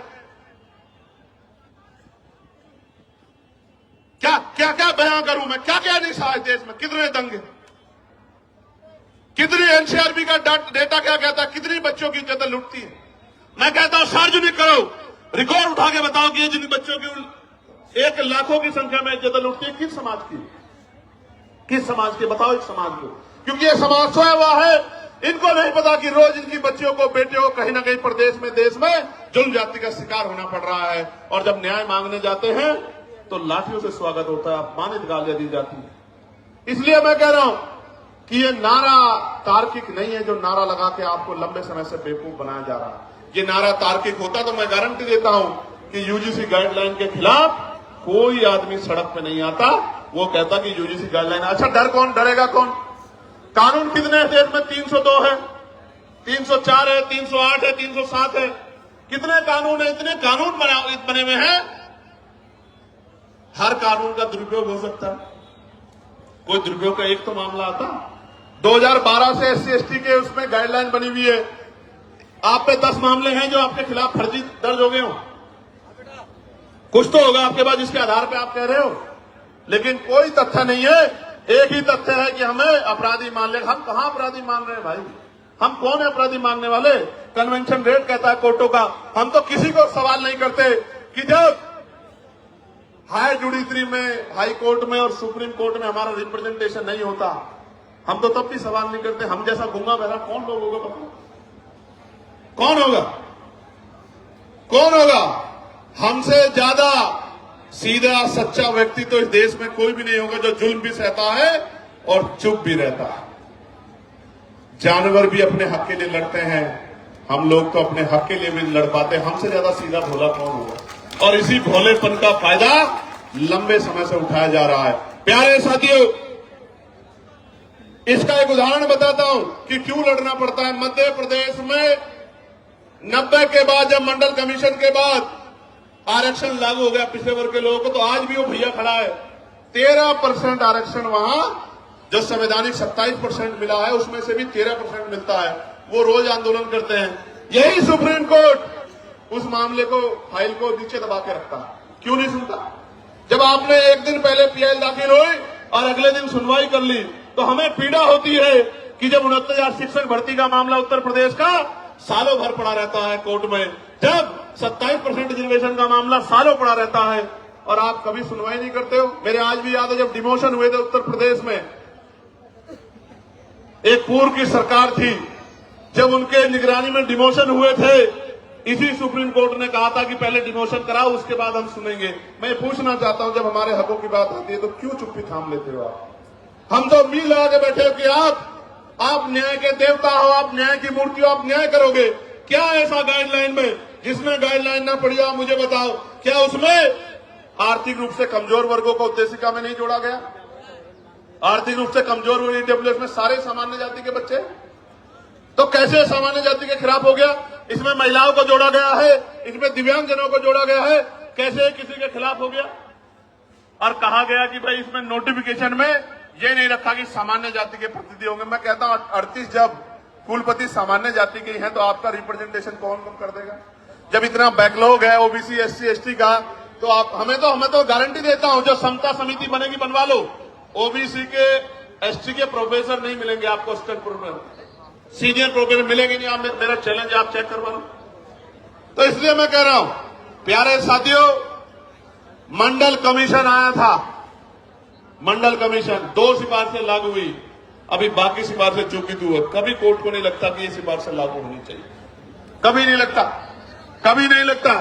क्या क्या क्या बयां करूं मैं, क्या क्या नहीं सहा इस देश में। कितने दंगे, कितनी एनसीआरबी का डेटा क्या कहता है, कितनी बच्चों की इज्जत लुटती है। मैं कहता हूं सार्वजनिक करो, रिकॉर्ड उठा के बताओ कि जिन बच्चों की 1 लाखों की संख्या में इज्जत लुटती है, किस समाज की, किस समाज की, बताओ एक समाज को। क्योंकि ये समाज सोया हुआ है, इनको नहीं पता कि रोज इनकी बच्चियों को, बेटियों को कहीं ना कहीं प्रदेश में, देश में जुल्म जाति का शिकार होना पड़ रहा है। और जब न्याय मांगने जाते हैं तो लाठियों से स्वागत होता है, अपमानित गालियां दी जाती है। इसलिए मैं कह रहा हूं कि ये नारा तार्किक नहीं है, जो नारा लगा के आपको लंबे समय से बेवकूफ बनाया जा रहा है। ये नारा तार्किक होता तो मैं गारंटी देता हूं कि यूजीसी गाइडलाइन के खिलाफ कोई आदमी सड़क पे नहीं आता। वो कहता कि यूजीसी गाइडलाइन, अच्छा डर कौन, डरेगा कौन? कानून कितने देश में? 302 है, 304 है, 308 है, 307 है, कितने कानून है? इतने कानून बने हुए हैं, हर कानून का दुरुपयोग हो सकता है। कोई दुरुपयोग का एक तो मामला आता। 2012 से SC/ST के उसमें गाइडलाइन बनी हुई है, आप पे 10 मामले हैं जो आपके खिलाफ फर्जी दर्ज हो गए हो। कुछ तो होगा आपके पास जिसके आधार पे आप कह रहे हो, लेकिन कोई तथ्य नहीं है। एक ही तथ्य है कि हमें अपराधी मान ले। हम कहां अपराधी मान रहे हैं भाई? हम कौन है अपराधी मांगने वाले? कन्वेंशन रेट कहता है कोर्टों का। हम तो किसी को सवाल नहीं करते कि जब हाई जुडिशरी में, हाई कोर्ट में और सुप्रीम कोर्ट में हमारा रिप्रेजेंटेशन नहीं होता, हम तो तब भी सवाल नहीं करते। हम जैसा गूंगा बहरा कौन लोग होगा बताओ? कौन होगा? कौन होगा? हमसे ज्यादा सीधा सच्चा व्यक्ति तो इस देश में कोई भी नहीं होगा जो जुल्म भी सहता है और चुप भी रहता है। जानवर भी अपने हक के लिए लड़ते हैं, हम लोग तो अपने हक के लिए भी लड़ पाते हैं। हमसे ज्यादा सीधा भोला कौन होगा? और इसी भोलेपन का फायदा लंबे समय से उठाया जा रहा है। प्यारे साथियों, इसका एक उदाहरण बताता हूं कि क्यों लड़ना पड़ता है। मध्य प्रदेश में 90 के बाद, जब मंडल कमीशन के बाद आरक्षण लागू हो गया पिछड़े वर्ग के लोगों को, तो आज भी वो भैया खड़ा है। 13% आरक्षण वहां जो संवैधानिक 27% मिला है, उसमें से भी 13% मिलता है। वो रोज आंदोलन करते हैं। यही सुप्रीम कोर्ट उस मामले को, फाइल को नीचे दबा के रखता है। क्यों नहीं सुनता? जब आपने एक दिन पहले पीआई दाखिल हुई और अगले दिन सुनवाई कर ली, तो हमें पीड़ा होती है कि जब 69,000 शिक्षक भर्ती का मामला उत्तर प्रदेश का सालों भर पड़ा रहता है कोर्ट में, जब 27% रिजर्वेशन का मामला सालों पड़ा रहता है और आप कभी सुनवाई नहीं करते हो। मेरे आज भी याद है जब डिमोशन हुए थे उत्तर प्रदेश में, एक पूर्व की सरकार थी, जब उनके निगरानी में डिमोशन हुए थे, इसी सुप्रीम कोर्ट ने कहा था कि पहले डिमोशन कराओ, उसके बाद हम सुनेंगे। मैं पूछना चाहता हूं, जब हमारे हकों की बात आती है तो क्यों चुप्पी थाम लेते हो आप? हम तो उम्मीद लगा के बैठे हो कि आप न्याय के देवता हो, आप न्याय की मूर्ति हो, आप न्याय करोगे। क्या ऐसा गाइडलाइन में जिसमें गाइडलाइन ना पड़ी हो, आप मुझे बताओ। क्या उसमें आर्थिक रूप से कमजोर वर्गों को उद्देशिका में नहीं जोड़ा गया? आर्थिक रूप से कमजोर वर्ग ईडब्ल्यूएस में सारे सामान्य जाति के बच्चे, तो कैसे सामान्य जाति के खिलाफ हो गया? इसमें महिलाओं को जोड़ा गया है, इसमें दिव्यांगजनों को जोड़ा गया है, कैसे किसी के खिलाफ हो गया? और कहा गया कि भाई इसमें नोटिफिकेशन में ये नहीं रखा कि सामान्य जाति के प्रतिनिधि होंगे। मैं कहता हूं 38 जब कुलपति सामान्य जाति के हैं तो आपका रिप्रेजेंटेशन कौन कम कर देगा? जब इतना बैकलॉग है ओबीसी एससी एसटी का, तो आप हमें तो गारंटी देता हूं, जो समता समिति बनेगी बनवा लो। ओबीसी के एसटी के प्रोफेसर नहीं मिलेंगे आपको, स्टेटपुर में सीनियर प्रोफेसर मिलेंगे नहीं। आप, मेरा चैलेंज आप चेक करवा लो। तो इसलिए मैं कह रहा हूं, प्यारे साथियों, मंडल कमीशन आया था, मंडल कमीशन 2 सिफारिशें लागू हुई, अभी बाकी सिफारिशें चूकी हुई। कभी कोर्ट को नहीं लगता कि ये सिफारिशें लागू होनी चाहिए, कभी नहीं लगता, कभी नहीं लगता।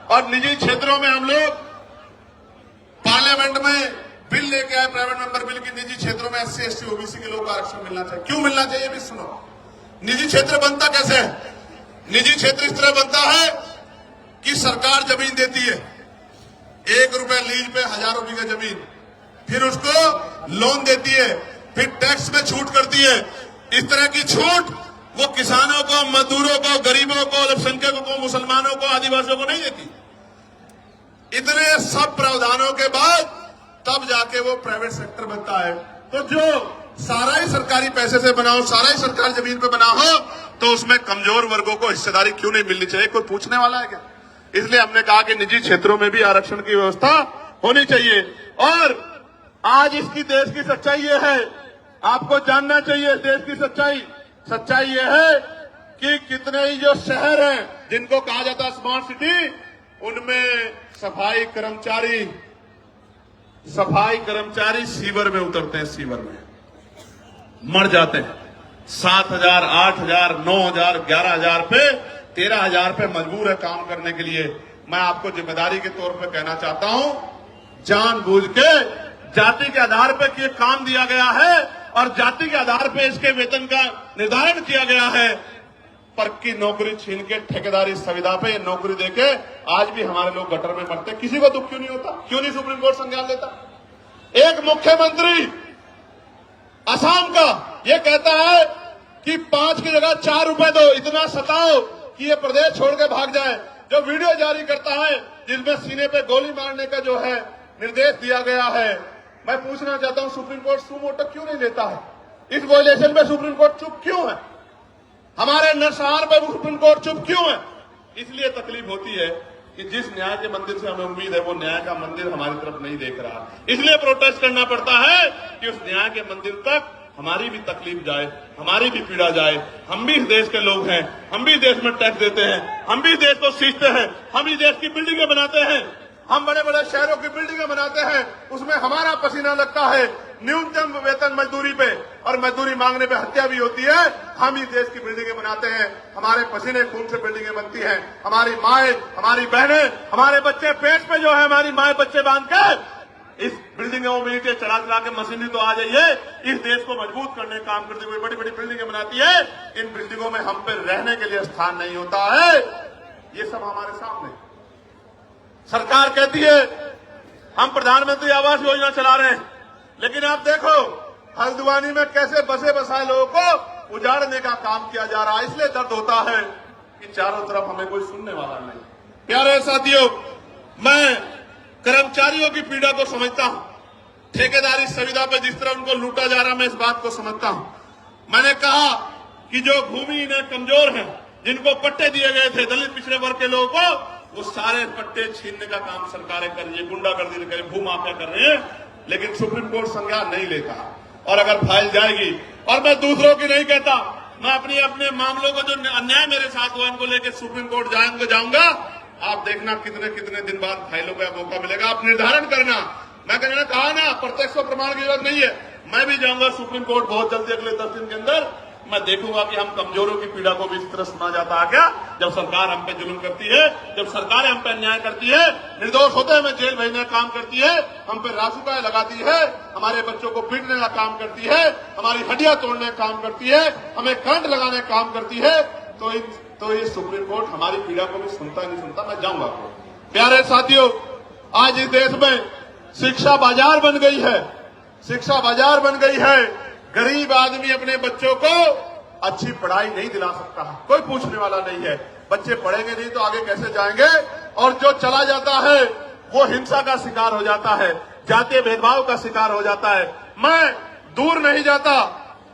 और निजी क्षेत्रों में हम लोग पार्लियामेंट में बिल लेके आए, प्राइवेट मेंबर बिल, की निजी क्षेत्रों में एससी एसटी ओबीसी के लोगों को आरक्षण मिलना चाहिए। क्यों मिलना चाहिए भी सुनो। निजी क्षेत्र बनता कैसे है? निजी क्षेत्र इस तरह बनता है कि सरकार जमीन देती है, 1 रुपए लीज पे हजारों बीघा जमीन, फिर उसको लोन देती है, फिर टैक्स में छूट करती है। इस तरह की छूट वो किसानों को, मजदूरों को, गरीबों को, अल्पसंख्यकों को, मुसलमानों को, आदिवासियों को नहीं देती। इतने सब प्रावधानों के बाद तब जाके वो प्राइवेट सेक्टर बनता है। तो जो सारा ही सरकारी पैसे से बना हो, सारा ही सरकारी जमीन पे बना हो, तो उसमें कमजोर वर्गों को हिस्सेदारी क्यों नहीं मिलनी चाहिए? कोई पूछने वाला है क्या? इसलिए हमने कहा कि निजी क्षेत्रों में भी आरक्षण की व्यवस्था होनी चाहिए। और आज इसकी देश की सच्चाई ये है, आपको जानना चाहिए देश की सच्चाई। सच्चाई ये है कि कितने ही जो शहर हैं जिनको कहा जाता है स्मार्ट सिटी, उनमें सफाई कर्मचारी सीवर में उतरते हैं, सीवर में मर जाते हैं। 7,000, 8,000, 9,000, 11,000 पे, 13,000 पे मजबूर है काम करने के लिए। मैं आपको जिम्मेदारी के तौर पर कहना चाहता हूं, जानबूझ के जाति के आधार पर ये काम दिया गया है और जाति के आधार पर इसके वेतन का निर्धारण किया गया है। पर की नौकरी छीन के ठेकेदारी संविदा पे नौकरी देके आज भी हमारे लोग गटर में मरते हैं। किसी को दुख क्यों नहीं होता? क्यों नहीं सुप्रीम कोर्ट संज्ञान लेता? एक मुख्यमंत्री असम का ये कहता है कि 5 की जगह 4 रुपए दो, इतना सताओ कि ये प्रदेश छोड़ के भाग जाए। जो वीडियो जारी करता है जिसमें सीने पे गोली मारने का जो है निर्देश दिया गया है, मैं पूछना चाहता हूं सुप्रीम कोर्ट सुमोटो क्यों नहीं लेता है? इस वायलेशन में सुप्रीम कोर्ट चुप क्यों है? हमारे नरसंहार पर सुप्रीम कोर्ट चुप क्यों है? इसलिए तकलीफ होती है कि जिस न्याय के मंदिर से हमें उम्मीद है वो न्याय का मंदिर हमारी तरफ नहीं देख रहा। इसलिए प्रोटेस्ट करना पड़ता है कि उस न्याय के मंदिर तक हमारी भी तकलीफ जाए, हमारी भी पीड़ा जाए। हम भी इस देश के लोग हैं, हम भी देश में टैक्स देते हैं, हम भी देश को सींचते हैं, हम ही देश की बिल्डिंगें बनाते हैं, हम बड़े बड़े शहरों की बिल्डिंगें बनाते हैं, उसमें हमारा पसीना लगता है न्यूनतम वेतन मजदूरी पे, और मजदूरी मांगने पे हत्या भी होती है। हम ही देश की बिल्डिंगें बनाते हैं, हमारे पसीने खून से बिल्डिंगें बनती हैं। हमारी माएं, हमारी बहनें, हमारे बच्चे पेट पे जो है हमारी माएं बच्चे बांध के इस बिल्डिंगों में ईंटें चढ़ा चढ़ा के मशीनरी तो आ जाइए, इस देश को मजबूत करने का काम करते हुए बड़ी बड़ी बिल्डिंगें बनाती है। इन बिल्डिंगों में हम पे रहने के लिए स्थान नहीं होता है। ये सब हमारे सामने। सरकार कहती है हम प्रधानमंत्री आवास योजना चला रहे हैं, लेकिन आप देखो हल्द्वानी में कैसे बसे बसाए लोगों को उजाड़ने का काम किया जा रहा है। इसलिए दर्द होता है कि चारों तरफ हमें कोई सुनने वाला नहीं। प्यारे साथियों, मैं कर्मचारियों की पीड़ा को समझता हूं, ठेकेदारी सुविधा पर जिस तरह उनको लूटा जा रहा, मैं इस बात को समझता हूं। मैंने कहा कि जो भूमिहीन कमजोर हैं, जिनको पट्टे दिए गए थे दलित पिछड़े वर्ग के लोगों को, वो सारे पट्टे छीनने का काम सरकारें कर रही है, गुंडागर्दी कर रही है, भूमाफिया कर रहे हैं। लेकिन सुप्रीम कोर्ट संज्ञान नहीं लेता, और अगर फाइल जाएगी, और मैं दूसरों की नहीं कहता, मैं अपने मामलों को जो अन्याय मेरे साथ हुआ इनको लेकर सुप्रीम कोर्ट जाऊंगा। आप देखना कितने कितने दिन बाद फाइलों का मौका मिलेगा, आप निर्धारण करना। मैं कहना कहा ना, प्रत्यक्ष प्रमाण की जरूरत नहीं है। मैं भी जाऊंगा सुप्रीम कोर्ट बहुत जल्दी, अगले 10 दिन के अंदर। मैं देखूंगा कि हम कमजोरों की पीड़ा को भी इस तरह सुना जाता है क्या, जब सरकार हम पे जुल्म करती है, जब सरकार हम पे अन्याय करती है, निर्दोष होते हमें जेल भेजने का काम करती है, हम पे रासुका लगाती है, हमारे बच्चों को पीटने का काम करती है, हमारी हड्डियां तोड़ने का काम करती है, हमें करंट लगाने का काम करती है, तो ये सुप्रीम कोर्ट हमारी पीड़ा को भी सुनता नहीं सुनता। मैं जाऊंगा। प्यारे साथियों, आज इस देश में शिक्षा बाजार बन गई है, शिक्षा बाजार बन गई है। गरीब आदमी अपने बच्चों को अच्छी पढ़ाई नहीं दिला सकता, कोई पूछने वाला नहीं है। बच्चे पढ़ेंगे नहीं तो आगे कैसे जाएंगे, और जो चला जाता है वो हिंसा का शिकार हो जाता है, जातीय भेदभाव का शिकार हो जाता है। मैं दूर नहीं जाता,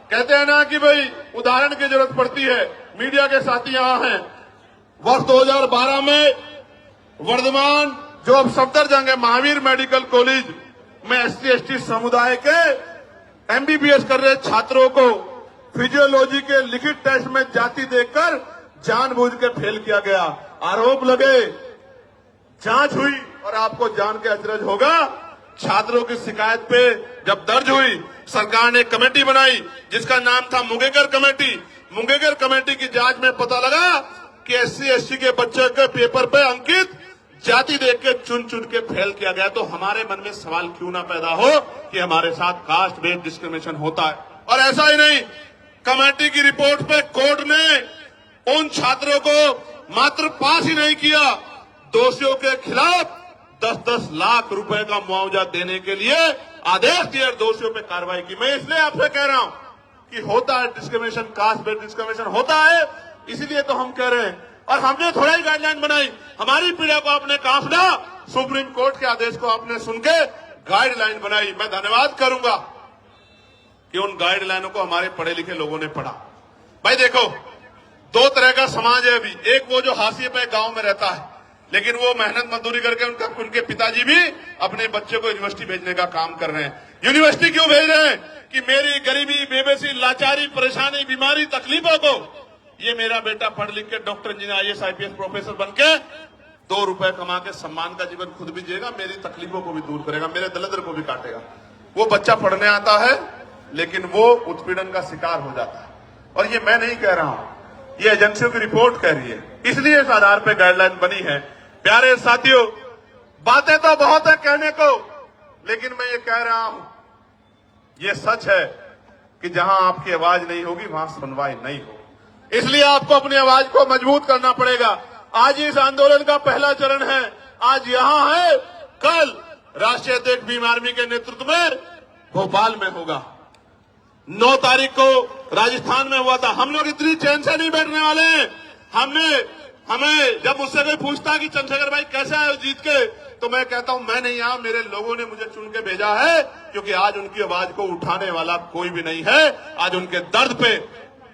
कहते हैं ना कि भाई उदाहरण की जरूरत पड़ती है। मीडिया के साथी यहां हैं। वर्ष 2012 में वर्धमान जो अब सफदरजंग है, महावीर मेडिकल कॉलेज में SC/ST समुदाय के MBBS कर रहे छात्रों को फिजियोलॉजी के लिखित टेस्ट में जाति देखकर जानबूझ के फेल किया गया। आरोप लगे, जांच हुई, और आपको जान के अचरज होगा, छात्रों की शिकायत पे जब दर्ज हुई, सरकार ने कमेटी बनाई जिसका नाम था मुंगेकर कमेटी। मुंगेकर कमेटी की जांच में पता लगा कि SC/ST के बच्चे के पेपर पे अंकित जाति देख के चुन चुन के फेल किया गया। तो हमारे मन में सवाल क्यों ना पैदा हो कि हमारे साथ कास्ट बेस्ड डिस्क्रिमिनेशन होता है। और ऐसा ही नहीं, कमेटी की रिपोर्ट पे कोर्ट ने उन छात्रों को मात्र पास ही नहीं किया, दोषियों के खिलाफ 10-10 लाख रुपए का मुआवजा देने के लिए आदेश दिए, दोषियों पे कार्रवाई की। मैं इसलिए आपसे कह रहा हूं कि होता है डिस्क्रिमिनेशन, कास्ट बेस्ड डिस्क्रिमिनेशन होता है, इसीलिए तो हम कह रहे हैं। और हमने थोड़ा ही गाइडलाइन बनाई, हमारी पीड़ा को आपने काफना, सुप्रीम कोर्ट के आदेश को आपने सुन के गाइडलाइन बनाई। मैं धन्यवाद करूंगा कि उन गाइडलाइनों को हमारे पढ़े लिखे लोगों ने पढ़ा। भाई देखो, दो तरह का समाज है अभी। एक वो जो हाशिए पे गांव में रहता है, लेकिन वो मेहनत मजदूरी करके उनके पिताजी भी अपने बच्चे को यूनिवर्सिटी भेजने का काम कर रहे हैं। यूनिवर्सिटी क्यों भेज रहे हैं कि मेरी गरीबी, बेबसी, लाचारी, परेशानी, बीमारी, तकलीफों को ये मेरा बेटा पढ़ लिख के doctor, engineer, IAS, IPS professor बन के 2 रुपए कमा के सम्मान का जीवन खुद भी जिएगा, मेरी तकलीफों को भी दूर करेगा, मेरे दरिद्र को भी काटेगा। वो बच्चा पढ़ने आता है लेकिन वो उत्पीड़न का शिकार हो जाता है। और ये मैं नहीं कह रहा हूं, ये एजेंसियों की रिपोर्ट कह रही है, इसलिए इस आधार पर गाइडलाइन बनी है। प्यारे साथियों, बातें तो बहुत है कहने को, लेकिन मैं ये कह रहा हूं, ये सच है कि जहां आपकी आवाज नहीं होगी वहां सुनवाई नहीं होगी। इसलिए आपको अपनी आवाज को मजबूत करना पड़ेगा। आज इस आंदोलन का पहला चरण है, आज यहां है, कल राष्ट्रीय अध्यक्ष भीम आर्मी के नेतृत्व में भोपाल में होगा। 9 तारीख को राजस्थान में हुआ था। हम लोग इतनी चैन से नहीं बैठने वाले हैं। हमें जब मुझसे कोई पूछता कि चंद्रशेखर भाई कैसे आए जीत के, तो मैं कहता हूं मैं नहीं आया, मेरे लोगों ने मुझे चुन के भेजा है, क्योंकि आज उनकी आवाज को उठाने वाला कोई भी नहीं है। आज उनके दर्द पे,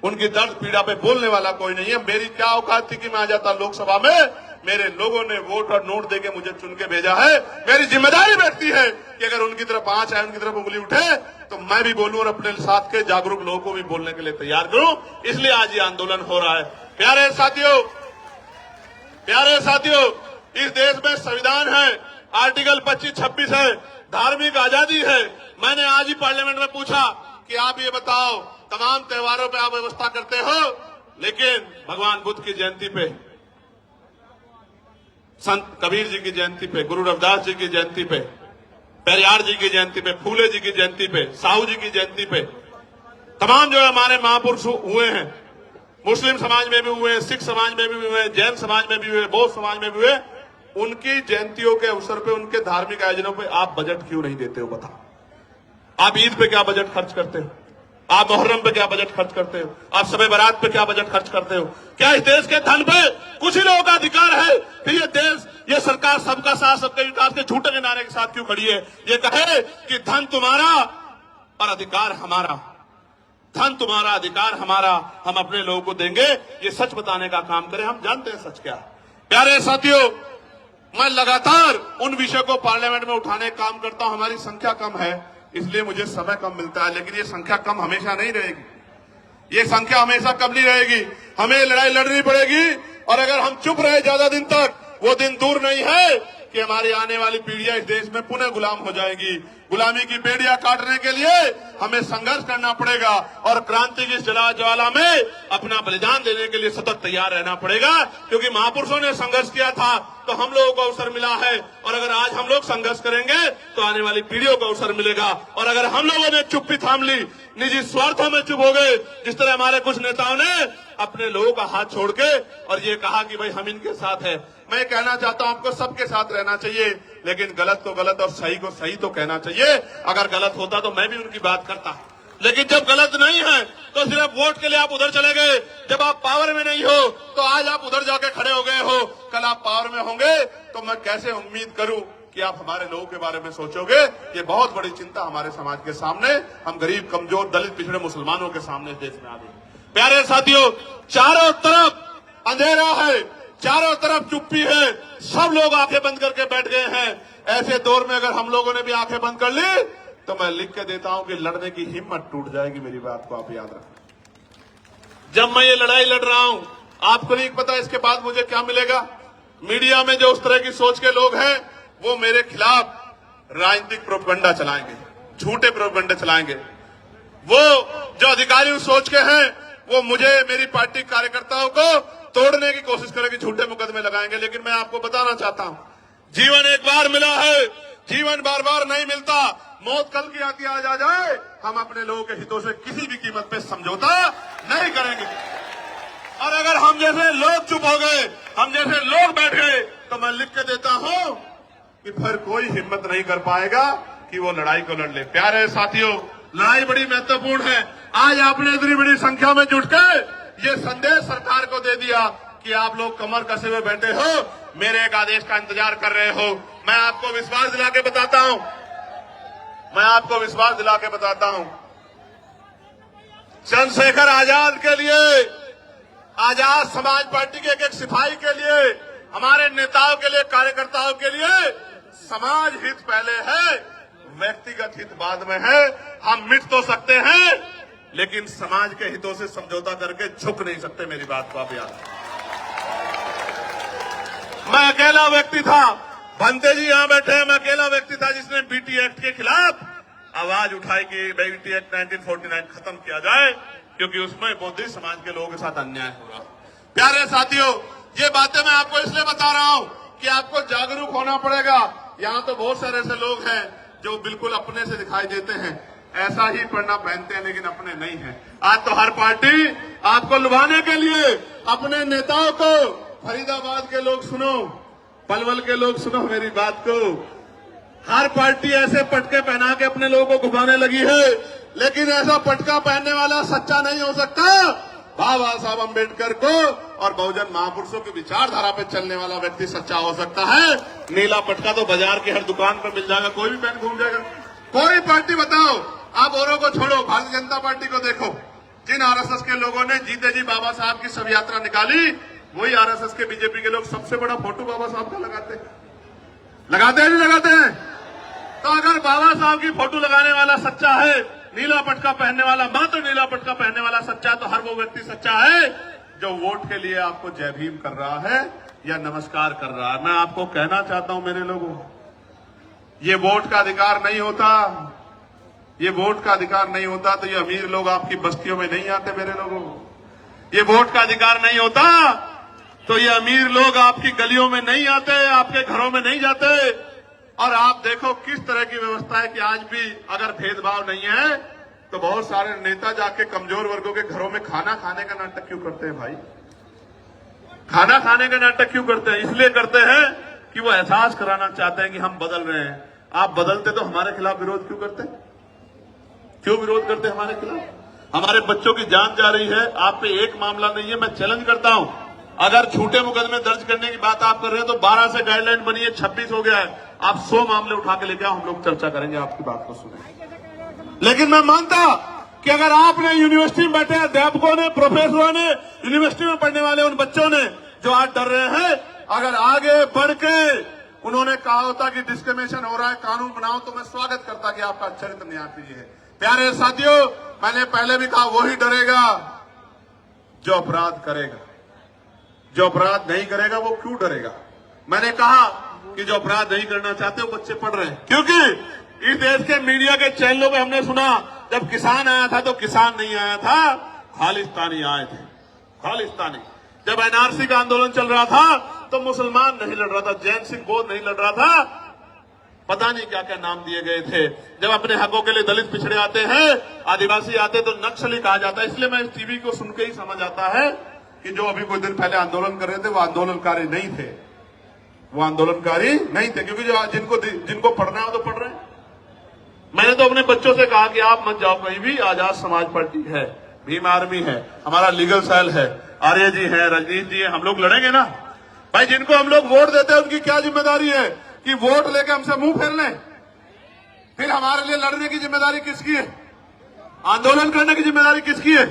उनकी दर्द पीड़ा पे बोलने वाला कोई नहीं है। मेरी क्या औकात थी कि मैं आ जाता लोकसभा में। मेरे लोगों ने वोट और नोट देके मुझे चुन के भेजा है। मेरी जिम्मेदारी बैठती है कि अगर उनकी तरफ आंच आए, उनकी तरफ उंगली उठे, तो मैं भी बोलूं और अपने साथ के जागरूक लोगों को भी बोलने के लिए तैयार करूं। इसलिए आज ये आंदोलन हो रहा है। प्यारे साथियों, इस देश में संविधान है, आर्टिकल 25-26 है, धार्मिक आजादी है। मैंने आज ही पार्लियामेंट में पूछा कि आप ये बताओ, तमाम त्योहारों पे आप व्यवस्था करते हो, लेकिन भगवान बुद्ध की जयंती पे, संत कबीर जी की जयंती पे, गुरु रविदास जी की जयंती पे, पेरियार जी की जयंती पे, फूले जी की जयंती पे, साहू जी की जयंती पे, तमाम जो हमारे महापुरुष हुए हैं, मुस्लिम समाज में भी हुए, सिख समाज में भी हुए, जैन समाज में भी हुए, बौद्ध समाज में भी हुए, उनकी जयंतियों के अवसर पे, उनके धार्मिक आयोजनों पे आप बजट क्यों नहीं देते हो? बताओ। आप ईद पे क्या बजट खर्च करते हो? आप मुहर्रम पे क्या बजट खर्च करते हो? आप शबे बारात पे क्या बजट खर्च करते हो? क्या इस देश के धन पे कुछ ही लोगों का अधिकार है? फिर ये देश, ये सरकार सबका साथ सबका विकास के झूठे के नारे के साथ क्यों खड़ी है? ये कहे कि धन तुम्हारा और अधिकार हमारा, धन तुम्हारा अधिकार हमारा, हम अपने लोगों को देंगे। ये सच बताने का काम करें। हम जानते हैं सच क्या है। प्यारे साथियों, मैं लगातार उन विषयों को पार्लियामेंट में उठाने का काम करता हूं। हमारी संख्या कम है, इसलिए मुझे समय कम मिलता है, लेकिन ये संख्या कम हमेशा नहीं रहेगी। ये संख्या हमेशा कम नहीं रहेगी। हमें लड़ाई लड़नी पड़ेगी, और अगर हम चुप रहे ज्यादा दिन तक, वो दिन दूर नहीं है कि हमारी आने वाली पीढ़ियां इस देश में पुनः गुलाम हो जाएगी। गुलामी की बेड़ियां काटने के लिए हमें संघर्ष करना पड़ेगा, और क्रांति की ज्वाला में अपना बलिदान देने के लिए सतत तैयार रहना पड़ेगा, क्योंकि महापुरुषों ने संघर्ष किया था तो हम लोगों को अवसर मिला है। और अगर आज हम लोग संघर्ष करेंगे तो आने वाली पीढ़ियों को अवसर मिलेगा। और अगर हम लोगों ने चुप्पी थाम ली, निजी स्वार्थों में चुप हो गए, जिस तरह हमारे कुछ नेताओं ने अपने लोगों का हाथ छोड़ के और ये कहा कि भाई हम इनके साथ है, मैं कहना चाहता हूं आपको सबके साथ रहना चाहिए, लेकिन गलत को गलत और सही को सही तो कहना चाहिए। अगर गलत होता तो मैं भी उनकी बात करता, लेकिन जब गलत नहीं है तो सिर्फ वोट के लिए आप उधर चले गए। जब आप पावर में नहीं हो तो आज आप उधर जाके खड़े हो गए हो, कल आप पावर में होंगे तो मैं कैसे उम्मीद करूं कि आप हमारे लोगों के बारे में सोचोगे। ये बहुत बड़ी चिंता हमारे समाज के सामने, हम गरीब, कमजोर, दलित, पिछड़े मुसलमानों के सामने देश में आ गई। प्यारे साथियों, चारों तरफ अंधेरा है, चारों तरफ चुप्पी है, सब लोग आंखें बंद करके बैठ गए हैं। ऐसे दौर में अगर हम लोगों ने भी आंखें बंद कर ली तो मैं लिख के देता हूं कि लड़ने की हिम्मत टूट जाएगी। मेरी बात को आप याद रखें। जब मैं ये लड़ाई लड़ रहा हूं, आपको नहीं पता इसके बाद मुझे क्या मिलेगा। मीडिया में जो उस तरह की सोच के लोग हैं, वो मेरे खिलाफ राजनीतिक प्रोपगंडा चलाएंगे, झूठे प्रोपगंडे चलाएंगे। वो जो अधिकारी उस सोच के हैं, वो मुझे, मेरी पार्टी कार्यकर्ताओं को तोड़ने की कोशिश करेंगे, झूठे मुकदमे लगाएंगे। लेकिन मैं आपको बताना चाहता हूं, जीवन एक बार मिला है, जीवन बार बार नहीं मिलता। मौत कल की आती आज आ जाए, हम अपने लोगों के हितों से किसी भी कीमत पे समझौता नहीं करेंगे। और अगर हम जैसे लोग चुप हो गए, हम जैसे लोग बैठ गए, तो मैं लिख के देता हूं कि फिर कोई हिम्मत नहीं कर पाएगा कि वो लड़ाई को लड़ ले। प्यारे साथियों, लड़ाई बड़ी महत्वपूर्ण है। आज आपने इतनी बड़ी संख्या में जुटकर ये संदेश सरकार को दे दिया कि आप लोग कमर कसे हुए बैठे हो, मेरे एक आदेश का इंतजार कर रहे हो। मैं आपको विश्वास दिला के बताता हूं, चंद्रशेखर आजाद के लिए, आजाद समाज पार्टी के एक सिपाही के लिए, हमारे नेताओं के लिए, कार्यकर्ताओं के लिए समाज हित पहले है, व्यक्तिगत हित बाद में है। हम मिट तो सकते हैं, लेकिन समाज के हितों से समझौता करके झुक नहीं सकते। मेरी बात को आप याद रखें। मैं अकेला व्यक्ति था, भंते जी यहां बैठे हैं, मैं अकेला व्यक्ति था जिसने बीटी एक्ट के खिलाफ आवाज उठाई कि बीटी एक्ट 1949 खत्म किया जाए, क्योंकि उसमें बौद्धिस्ट समाज के लोगों के साथ अन्याय हो रहा। प्यारे साथियों, ये बातें मैं आपको इसलिए बता रहा हूं कि आपको जागरूक होना पड़ेगा। यहां तो बहुत सारे ऐसे लोग हैं जो बिल्कुल अपने से दिखाई देते हैं, ऐसा ही पढ़ना पहनते हैं, लेकिन अपने नहीं हैं। आज तो हर पार्टी आपको लुभाने के लिए अपने नेताओं को, फरीदाबाद के लोग सुनो, पलवल के लोग सुनो मेरी बात को, हर पार्टी ऐसे पटके पहना के अपने लोगों को घुमाने लगी है, लेकिन ऐसा पटका पहनने वाला सच्चा नहीं हो सकता। बाबा साहब अम्बेडकर को और बहुजन महापुरुषों की विचारधारा पे चलने वाला व्यक्ति सच्चा हो सकता है। नीला पटका तो बाजार की हर दुकान पर मिल जाएगा, कोई भी पहन घूम जाएगा। कोई पार्टी बताओ, आप औरों को छोड़ो, भारतीय जनता पार्टी को देखो, जिन आरएसएस के लोगों ने जीते जी बाबा साहब की शव यात्रा निकाली, वही आरएसएस के बीजेपी के लोग सबसे बड़ा फोटो बाबा साहब का लगाते हैं नहीं लगाते हैं? तो अगर बाबा साहब की फोटो लगाने वाला सच्चा है, नीला पटका पहनने वाला, मात्र नीला पटका पहनने वाला सच्चा है, तो हर वो व्यक्ति सच्चा है जो वोट के लिए आपको जय भीम कर रहा है या नमस्कार कर रहा है। मैं आपको कहना चाहता हूं मेरे लोगों, ये वोट का अधिकार नहीं होता, ये वोट का अधिकार नहीं होता तो ये अमीर लोग आपकी बस्तियों में नहीं आते मेरे लोगों। ये वोट का अधिकार नहीं होता तो ये अमीर लोग आपकी गलियों में नहीं आते, आपके घरों में नहीं जाते। और आप देखो किस तरह की व्यवस्था है कि आज भी अगर भेदभाव नहीं है तो बहुत सारे नेता जाके कमजोर वर्गों के घरों में खाना खाने का नाटक क्यों करते हैं भाई? खाना खाने का नाटक क्यों करते हैं? इसलिए करते हैं कि वो एहसास कराना चाहते हैं कि हम बदल रहे हैं। आप बदलते तो हमारे खिलाफ विरोध क्यों करते? क्यों विरोध करते हमारे खिलाफ? हमारे बच्चों की जान जा रही है, आप पे एक मामला नहीं है। मैं चैलेंज करता हूं, अगर झूठे मुकदमे दर्ज करने की बात आप कर रहे हैं तो 12 से गाइडलाइन बनी है, 26 हो गया है। आप 100 मामले उठा के लेके आओ, हम लोग चर्चा करेंगे, आपकी बात को सुनेंगे। लेकिन मैं मानता कि अगर आपने यूनिवर्सिटी में बैठे अध्यापकों ने, प्रोफेसरों ने, यूनिवर्सिटी में पढ़ने वाले उन बच्चों ने जो आज डर रहे हैं, अगर आगे बढ़ के उन्होंने कहा होता कि डिस्क्रिमिनेशन हो रहा है, कानून बनाओ, तो मैं स्वागत करता कि आपका चरित्र न्याय कीजिए। प्यारे साथियों, मैंने पहले भी कहा, वही डरेगा जो अपराध करेगा। जो अपराध नहीं करेगा वो क्यों डरेगा? मैंने कहा कि जो अपराध नहीं करना चाहते वो बच्चे पढ़ रहे हैं, क्योंकि इस देश के मीडिया के चैनलों में हमने सुना जब किसान आया था तो किसान नहीं आया था, खालिस्तानी आए थे, खालिस्तानी। जब एनआरसी का आंदोलन चल रहा था तो मुसलमान नहीं लड़ रहा था, जैन सिंह बोध नहीं लड़ रहा था, पता नहीं क्या क्या नाम दिए गए थे। जब अपने हकों के लिए दलित पिछड़े आते हैं, आदिवासी आते तो नक्सली कहा जाता है। इसलिए मैं इस टीवी को सुन के ही समझ आता है कि जो अभी कुछ दिन पहले आंदोलन कर रहे थे वो आंदोलनकारी नहीं थे, वो आंदोलनकारी नहीं थे, क्योंकि जो जिनको पढ़ना है वो तो पढ़ रहे हैं। मैंने तो अपने बच्चों से कहा कि आप मत जाओ कहीं भी, आजाद समाज पार्टी है, भीम आर्मी है, हमारा लीगल सेल है, आर्य जी है, रजनीश जी है, हम लोग लड़ेंगे ना भाई। जिनको हम लोग वोट देते हैं उनकी क्या जिम्मेदारी है कि वोट लेके हमसे मुंह फेर लें? फिर हमारे लिए लड़ने की जिम्मेदारी किसकी है? आंदोलन करने की जिम्मेदारी किसकी है?